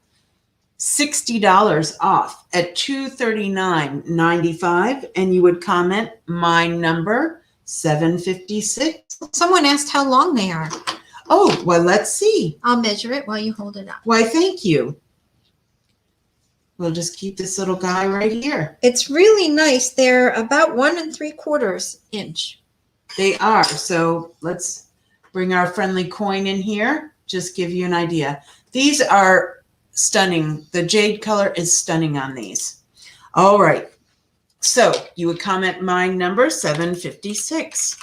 $60 off at $239.95, and you would comment my number 756. Someone asked how long they are. Oh, well, let's see. I'll measure it while you hold it up. Why, thank you. We'll just keep this little guy right here. It's really nice. They're about 1 3/4 inch. They are. So let's bring our friendly coin in here. Just give you an idea. These are stunning. The jade color is stunning on these. All right. So you would comment my number 756.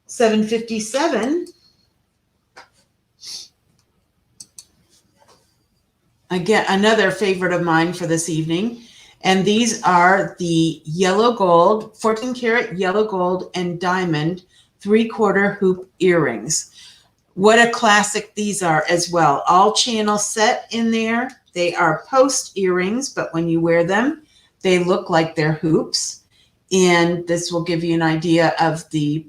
757. Again, another favorite of mine for this evening. And these are the yellow gold, 14 karat yellow gold and diamond 3/4 hoop earrings. What a classic these are as well. All channel set in there. They are post earrings, but when you wear them, they look like they're hoops. And this will give you an idea of the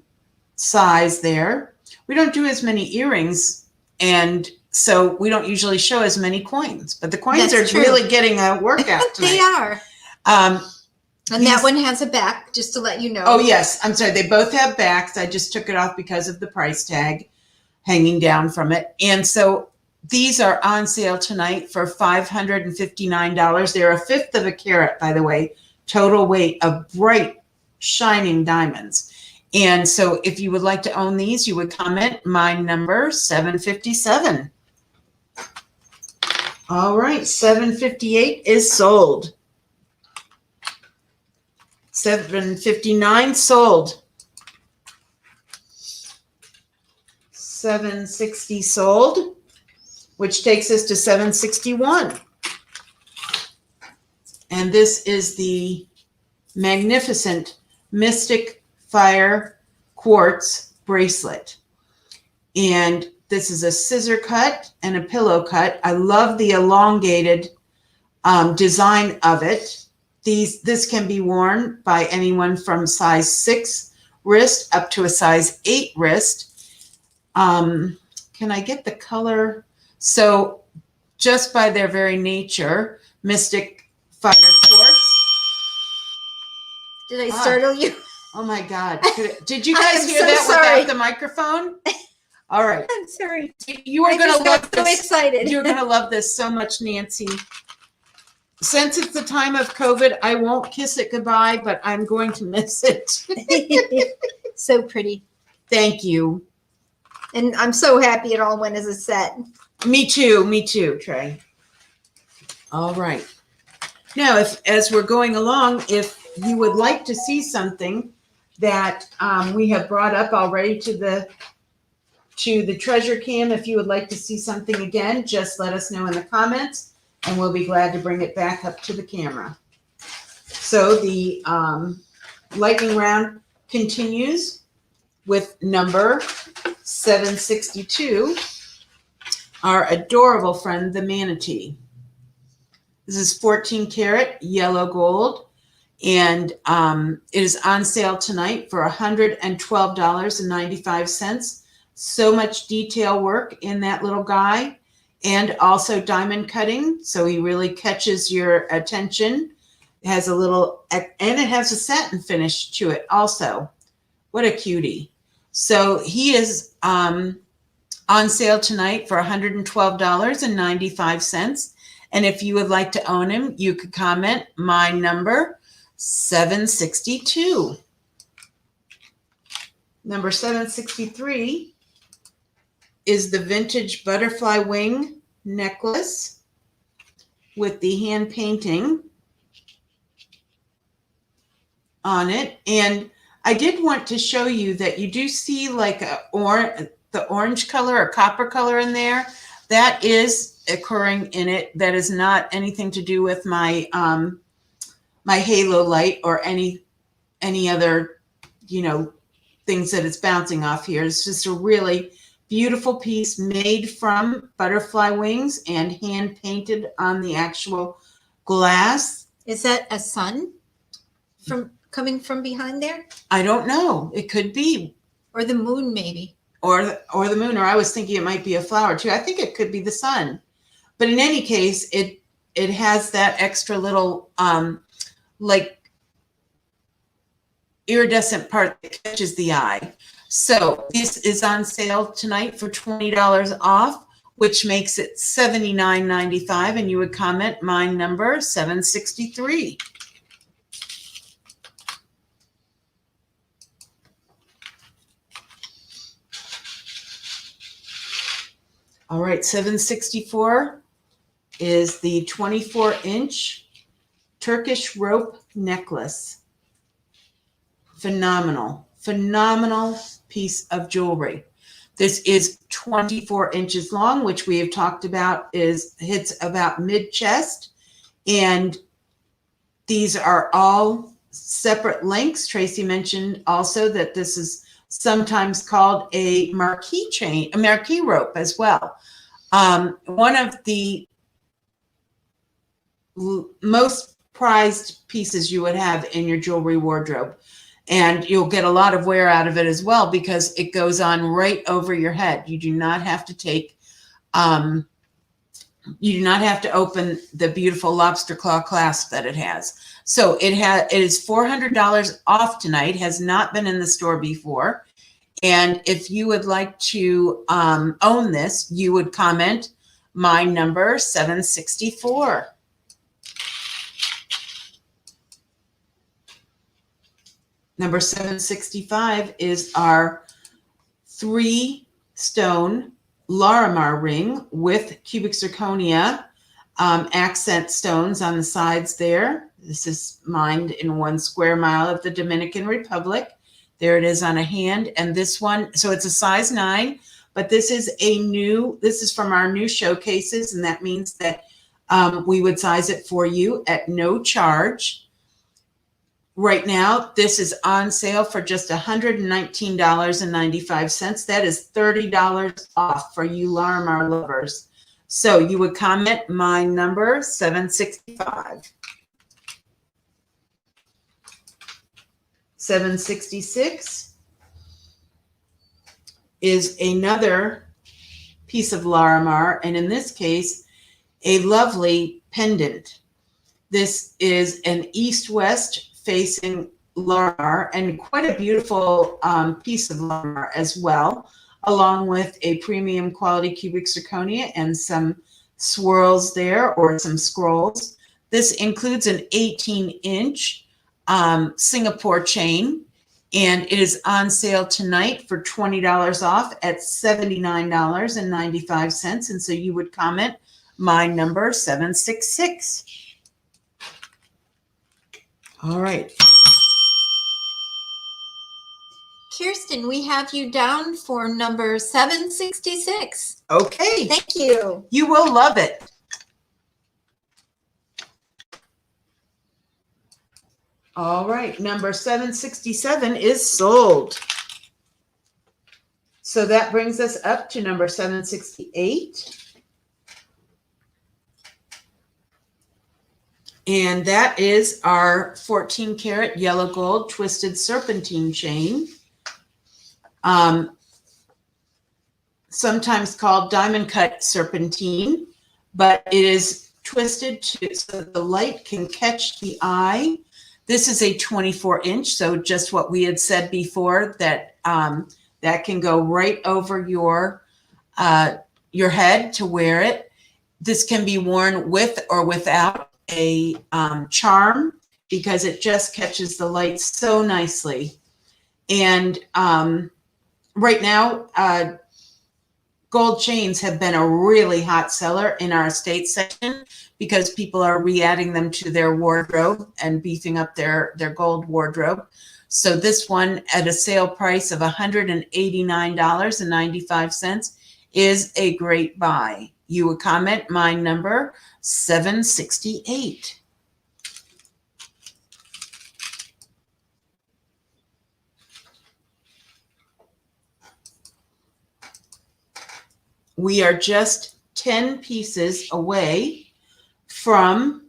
size there. We don't do as many earrings, and so we don't usually show as many coins, but the coins That's are true. really getting a workout tonight. They are. And That one has a back, just to let you know. Oh, yes. I'm sorry. They both have backs. I just took it off because of the price tag hanging down from it. And so these are on sale tonight for $559. They're 1/5 of a carat, by the way, total weight of bright, shining diamonds. And so if you would like to own these, you would comment my number 757. All right, 758 is sold. 759 sold. 760 sold, which takes us to 761. And this is the magnificent Mystic Fire quartz bracelet. And this is a scissor cut and a pillow cut. I love the elongated design of it. This can be worn by anyone from size 6 wrist up to a size 8 wrist. Can I get the color? So just by their very nature, Mystic Fire quartz. Did I startle you? Oh my God. Did you I guys am hear so that sorry. without the microphone? All right. I'm sorry. You are I going just to got love so this. excited. You're going to love this so much, Nancy. Since it's the time of COVID, I won't kiss it goodbye, but I'm going to miss it. So pretty. Thank you. And I'm so happy it all went as a set. Me too, Trey. All right. Now, as we're going along, if you would like to see something that we have brought up already to the treasure cam, if you would like to see something again, just let us know in the comments, and we'll be glad to bring it back up to the camera. So the lightning round continues with number 762, our adorable friend, the manatee. This is 14 karat yellow gold, and it is on sale tonight for $112.95. So much detail work in that little guy, and also diamond cutting, so he really catches your attention. It has a little, and it has a satin finish to it also. What a cutie. So he is on sale tonight for $112.95. And if you would like to own him, you could comment my number 762. Number 763 is the vintage butterfly wing necklace with the hand painting on it. And I did want to show you that you do see like the orange color or copper color in there. That is occurring in it. That is not anything to do with my my halo light or any other, things that it's bouncing off here. It's just a really beautiful piece made from butterfly wings and hand painted on the actual glass. Is that a sun coming from behind there? I don't know. It could be. Or the moon, maybe. Or the moon, or I was thinking it might be a flower too. I think it could be the sun. But in any case, it has that extra little like iridescent part that catches the eye. So this is on sale tonight for $20 off, which makes it $79.95, and you would comment my number 763. All right, 764 is the 24-inch Turkish rope necklace. Phenomenal piece of jewelry. This is 24 inches long, which we have talked about hits about mid-chest. And these are all separate lengths. Tracy mentioned also that this is sometimes called a marquee chain, a marquee rope as well. One of the most prized pieces you would have in your jewelry wardrobe. And you'll get a lot of wear out of it as well because it goes on right over your head. You do not have to you do not have to open the beautiful lobster claw clasp that it has. So it is $400 off tonight, has not been in the store before. And if you would like to own this, you would comment my number 764. Number 765 is our 3-stone Larimar ring with cubic zirconia accent stones on the sides there. This is mined in 1 square mile of the Dominican Republic. There it is on a hand. And this one, so it's a size 9, but this is from our new showcases. And that means that we would size it for you at no charge. Right now, this is on sale for just $119.95. That is $30 off for you Larimar lovers. So you would comment my number 765. 766 is another piece of Larimar, and in this case, a lovely pendant. This is an east-west facing Larimar, and quite a beautiful piece of Larimar as well, along with a premium quality cubic zirconia and some swirls there, or some scrolls. This includes an 18-inch Singapore chain, And it is on sale tonight for $20 off at $79.95. And so you would comment my number 766. All right. Kirsten, we have you down for number 766. Okay. Thank you. You will love it. All right, number 767 is sold. So that brings us up to number 768. And that is our 14 karat yellow gold twisted serpentine chain. Sometimes called diamond cut serpentine, but it is twisted so that the light can catch the eye. This is a 24-inch, so just what we had said before, that that can go right over your head to wear it. This can be worn with or without a charm because it just catches the light so nicely. And right now, gold chains have been a really hot seller in our estate section because people are re-adding them to their wardrobe and beefing up their gold wardrobe. So this one at a sale price of $189.95 is a great buy. You would comment my number 768. We are just 10 pieces away from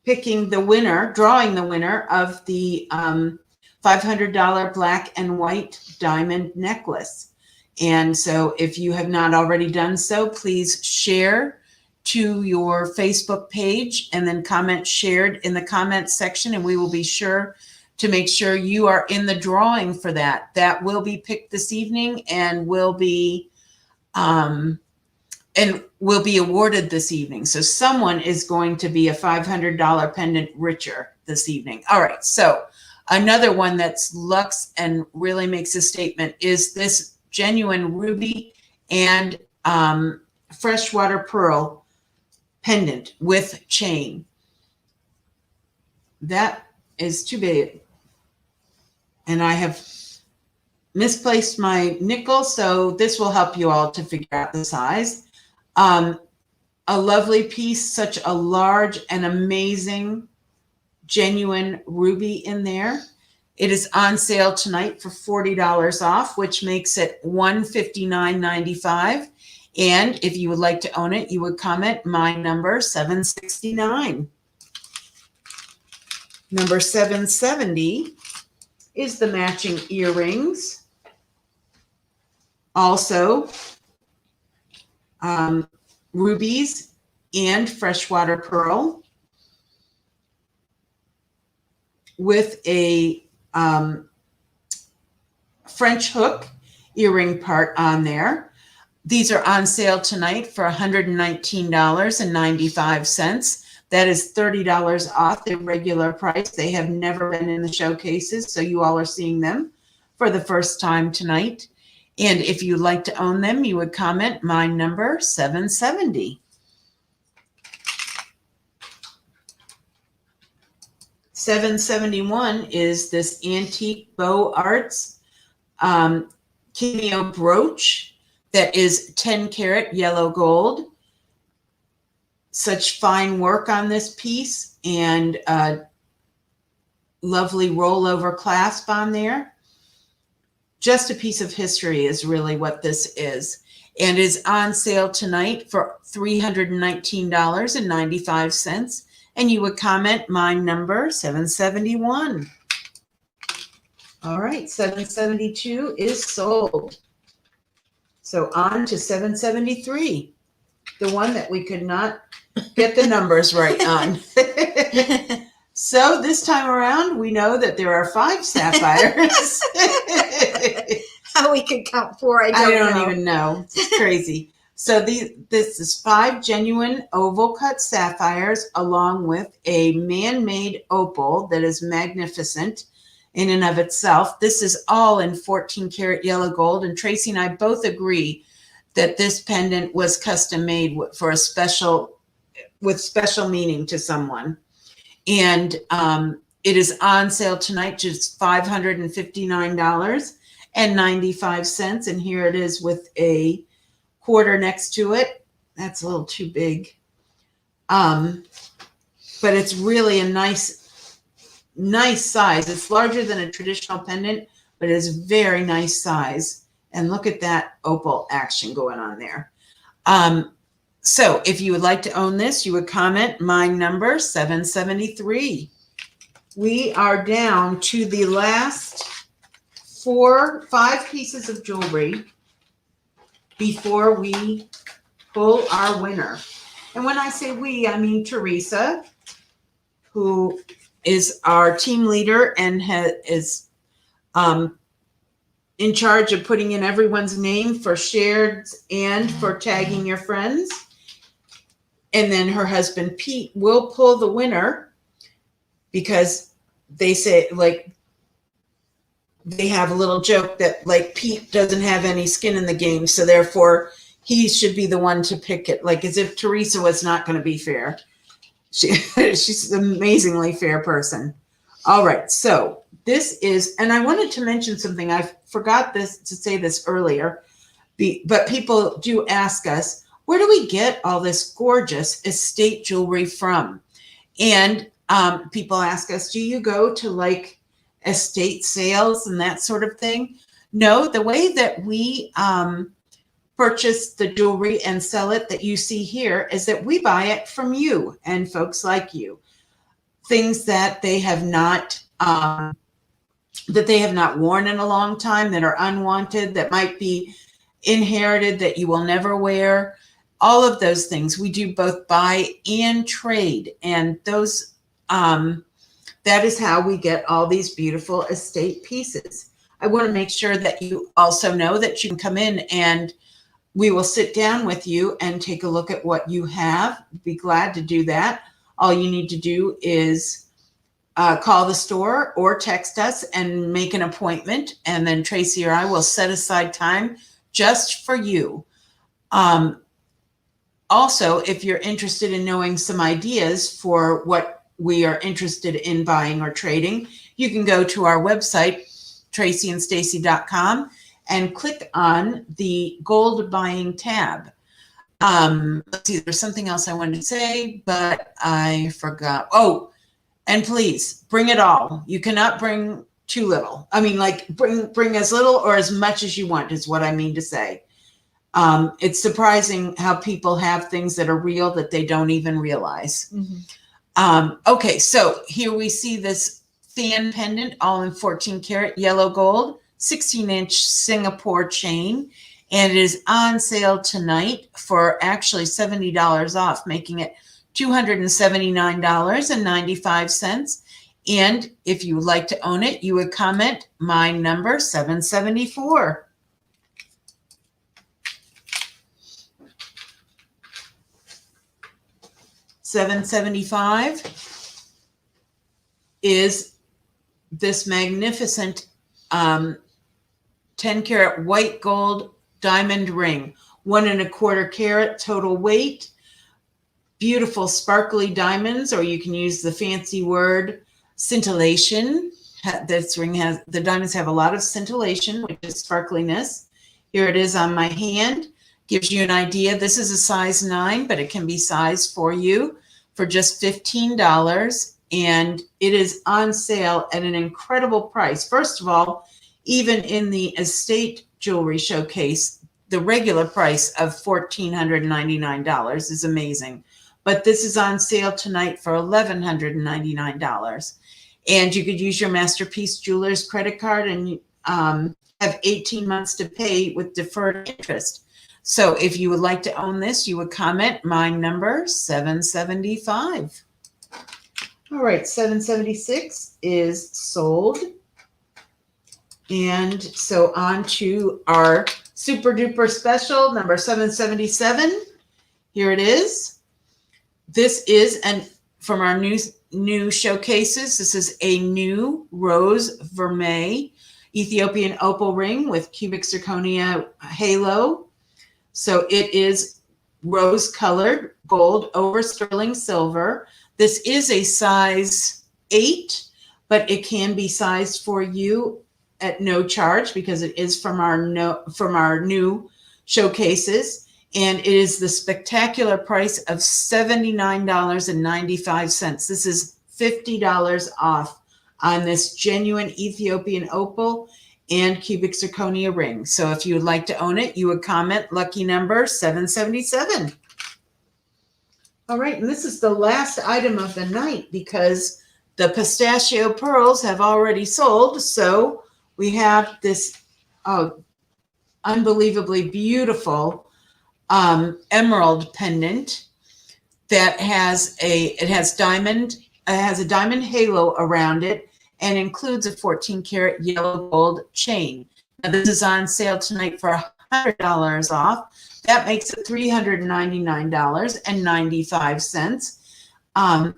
picking the winner, drawing the winner of the $500 black and white diamond necklace. And so if you have not already done so, please share to your Facebook page and then comment shared in the comments section, and we will be sure to make sure you are in the drawing for that. That will be picked this evening and will be awarded this evening. So someone is going to be a $500 pendant richer this evening. All right. So another one that's luxe and really makes a statement is this genuine ruby and freshwater pearl pendant with chain. That is too big. And I have misplaced my nickel, so this will help you all to figure out the size. A lovely piece, such a large and amazing genuine ruby in there. It is on sale tonight for $40 off, which makes it $159.95. And if you would like to own it, you would comment my number 769. Number 770 is the matching earrings. Also, rubies and freshwater pearl with a French hook earring part on there. These are on sale tonight for $119.95. That is $30 off their regular price. They have never been in the showcases, so you all are seeing them for the first time tonight. And if you'd like to own them, you would comment my number 770. 771 is this antique Beaux Arts cameo brooch that is 10 karat yellow gold. Such fine work on this piece and lovely rollover clasp on there. Just a piece of history is really what this is, and is on sale tonight for $319.95. And you would comment my number 771. All right, 772 is sold. So on to 773, the one that we could not get the numbers right on. So this time around, we know that there are 5 sapphires. How we could count 4, I I don't don't know. even know. It's crazy. So this is 5 genuine oval cut sapphires along with a man-made opal that is magnificent. in and of itself. This is all in 14 karat yellow gold. And Tracy and I both agree that this pendant was custom made for a special, with special meaning to someone. And it is on sale tonight, just $559.95. And here it is with a quarter next to it. That's a little too big. But it's really a nice size. It's larger than a traditional pendant, but it's very nice size. And look at that opal action going on there. So if you would like to own this, you would comment my number 773. We are down to the last 5 pieces of jewelry before we pull our winner. And when I say we, I mean Teresa, who is our team leader and is in charge of putting in everyone's name for shared and for tagging your friends. And then her husband, Pete, will pull the winner because they say, like, they have a little joke that, like, Pete doesn't have any skin in the game, so therefore he should be the one to pick it, like as if Teresa was not going to be fair. She's an amazingly fair person. All right, so this is, and I wanted to mention something. I forgot to say this earlier, but people do ask us, where do we get all this gorgeous estate jewelry from? And people ask us, do you go to like estate sales and that sort of thing? No, the way that we purchase the jewelry and sell it that you see here is that we buy it from you and folks like you. Things that they have not worn in a long time, that are unwanted, that might be inherited, that you will never wear. All of those things. We do both buy and trade. And those that is how we get all these beautiful estate pieces. I want to make sure that you also know that you can come in and we will sit down with you and take a look at what you have. Be glad to do that. All you need to do is call the store or text us and make an appointment. And then Tracy or I will set aside time just for you. Also, if you're interested in knowing some ideas for what we are interested in buying or trading, you can go to our website, tracyandstacy.com, and click on the gold buying tab. Let's see, there's something else I wanted to say, but I forgot. Oh, and please bring it all. You cannot bring too little. I mean, like bring as little or as much as you want is what I mean to say. It's surprising how people have things that are real that they don't even realize. Mm-hmm. Okay, so here we see this fan pendant, all in 14 karat yellow gold, 16-inch Singapore chain, and it is on sale tonight for actually $70 off, making it $279.95. And if you would like to own it, you would comment my number 774. $775 is this magnificent 10 karat white gold diamond ring, 1 1/4 carat total weight, beautiful sparkly diamonds, or you can use the fancy word scintillation. This ring has, the diamonds have a lot of scintillation, which is sparkliness. Here it is on my hand. Gives you an idea. This is a size 9, but it can be sized for you for just $15. And it is on sale at an incredible price. First of all, even in the estate jewelry showcase, the regular price of $1,499 is amazing. But this is on sale tonight for $1,199. And you could use your Masterpiece Jewelers credit card and have 18 months to pay with deferred interest. So if you would like to own this, you would comment my number 775. All right, 776 is sold. And so on to our super duper special number 777. Here it is. This is from our new new showcases. This is a new rose vermeil Ethiopian opal ring with cubic zirconia halo. So it is rose colored gold over sterling silver. This is a size 8, but it can be sized for you at no charge because it is from our new showcases. And it is the spectacular price of $79.95. This is $50 off on this genuine Ethiopian opal and cubic zirconia ring. So if you would like to own it, you would comment lucky number 777. All right, and this is the last item of the night because the pistachio pearls have already sold. So we have this unbelievably beautiful emerald pendant that has a diamond halo around it and includes a 14 karat yellow gold chain. Now this is on sale tonight for $100 off. That makes it $399.95.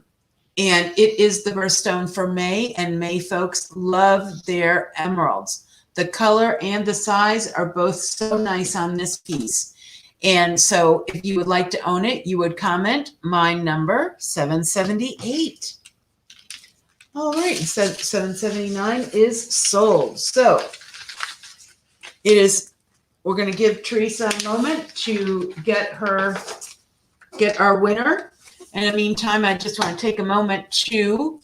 And it is the birthstone for May, and May folks love their emeralds. The color and the size are both so nice on this piece. And so if you would like to own it, you would comment my number 778. All right, so 779 is sold. So we're going to give Teresa a moment to get our winner. And in the meantime, I just want to take a moment to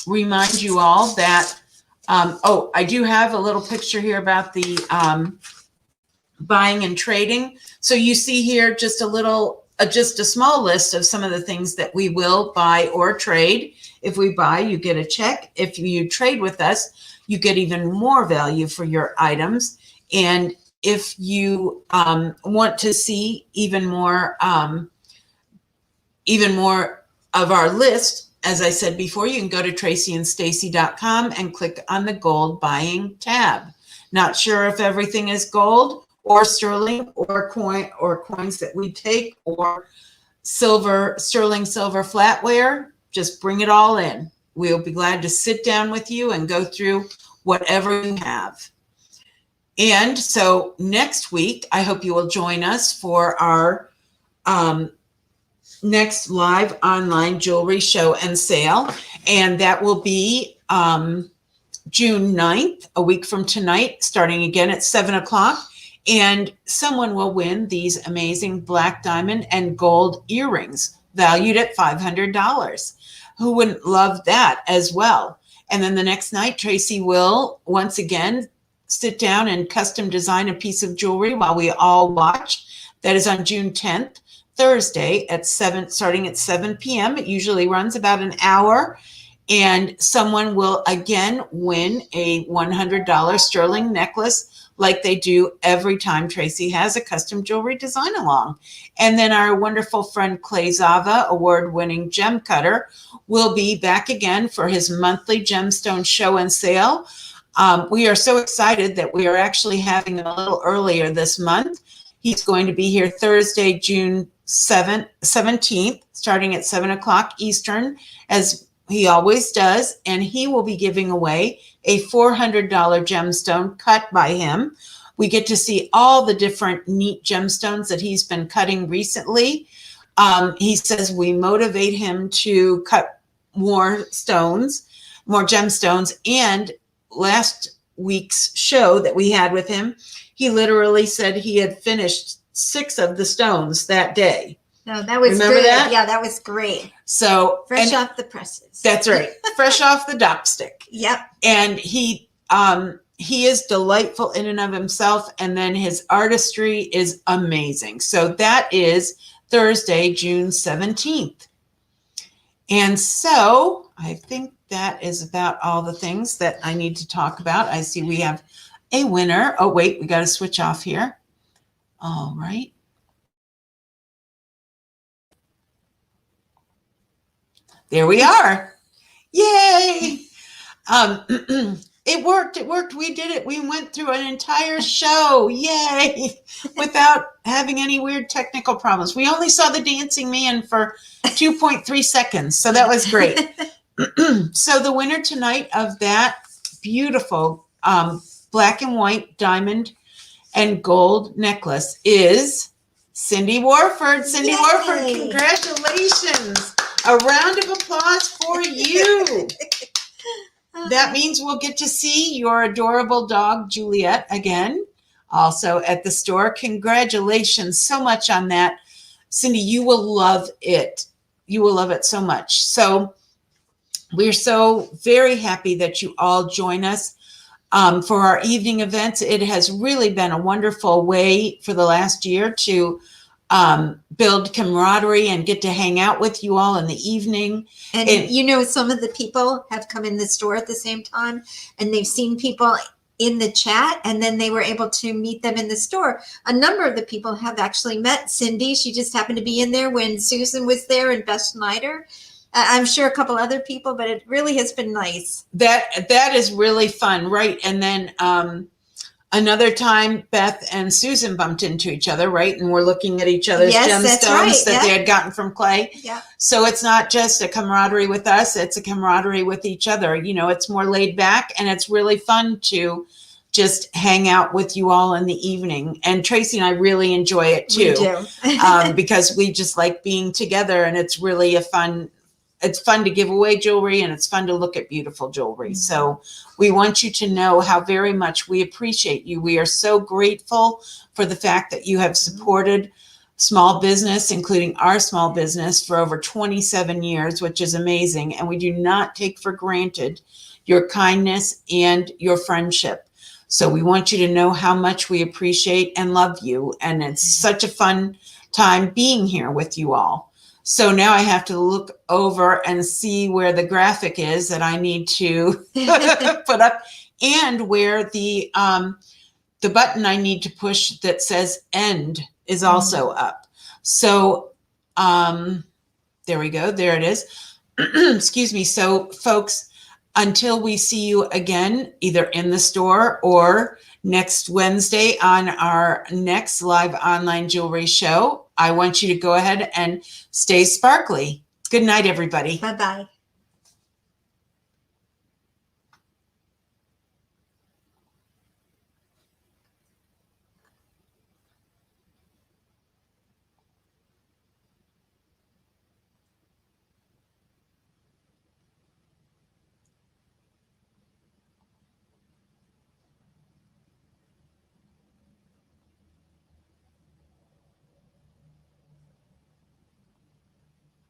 remind you all that, I do have a little picture here about the buying and trading. So you see here just a small list of some of the things that we will buy or trade. If we buy, you get a check. If you trade with us, you get even more value for your items. And if you want to see even more of our list, as I said before, you can go to tracyandstacy.com and click on the gold buying tab. Not sure if everything is gold or sterling or coins that we take or sterling silver flatware. Just bring it all in. We'll be glad to sit down with you and go through whatever you have. And so next week, I hope you will join us for our next live online jewelry show and sale. And that will be June 9th, a week from tonight, starting again at 7 o'clock. And someone will win these amazing black diamond and gold earrings valued at $500. Who wouldn't love that as well? And then the next night, Tracy will once again sit down and custom design a piece of jewelry while we all watch. That is on June 10th, Thursday starting at 7 p.m. It usually runs about an hour. And someone will again win a $100 sterling necklace like they do every time Tracy has a custom jewelry design along. And then our wonderful friend Clay Zava, award-winning gem cutter, will be back again for his monthly gemstone show and sale. We are so excited that we are actually having him a little earlier this month. He's going to be here Thursday, June 17th, starting at 7 o'clock Eastern, as he always does. And he will be giving away a $400 gemstone cut by him. We get to see all the different neat gemstones that he's been cutting recently. He says we motivate him to cut more gemstones. And last week's show that we had with him, he literally said he had finished 6 of the stones that day. No, that was Remember good. that? Yeah, that was great. So Fresh off the presses. That's right. Fresh off the dopstick. Yep. And he is delightful in and of himself. And then his artistry is amazing. So that is Thursday, June 17th. And so I think that is about all the things that I need to talk about. I see we have a winner. Oh, wait, we got to switch off here. All right. There we are. Yay. It worked. It worked. We did it. We went through an entire show. Yay. Without having any weird technical problems. We only saw the dancing man for 2.3 seconds. So that was great. So the winner tonight of that beautiful black and white diamond and gold necklace is Cindy Warford. Cindy Yay. Warford, congratulations. A round of applause for you. That means we'll get to see your adorable dog, Juliet, again, also at the store. Congratulations so much on that. Cindy, you will love it. You will love it so much. So we're so very happy that you all join us for our evening events. It has really been a wonderful way for the last year to build camaraderie and get to hang out with you all in the evening. And some of the people have come in the store at the same time, and they've seen people in the chat, and then they were able to meet them in the store. A number of the people have actually met Cindy. She just happened to be in there when Susan was there and Beth Schneider. I'm sure a couple other people, but it really has been nice. That is really fun, right? And then another time, Beth and Susan bumped into each other, right? And we're looking at each other's gemstones that they had gotten from Clay. Yeah. So it's not just a camaraderie with us, it's a camaraderie with each other. It's more laid back, and it's really fun to just hang out with you all in the evening. And Tracy and I really enjoy it too. We do. Because we just like being together, and it's really it's fun to give away jewelry, and it's fun to look at beautiful jewelry. Mm-hmm. So we want you to know how very much we appreciate you. We are so grateful for the fact that you have supported small business, including our small business, for over 27 years, which is amazing. And we do not take for granted your kindness and your friendship. So we want you to know how much we appreciate and love you. And it's such a fun time being here with you all. So now I have to look over and see where the graphic is that I need to put up, and where the button I need to push that says end is also up. So there we go. There it is. Excuse me. So folks, until we see you again, either in the store or next Wednesday on our next live online jewelry show, I want you to go ahead and stay sparkly. Good night, everybody. Bye-bye.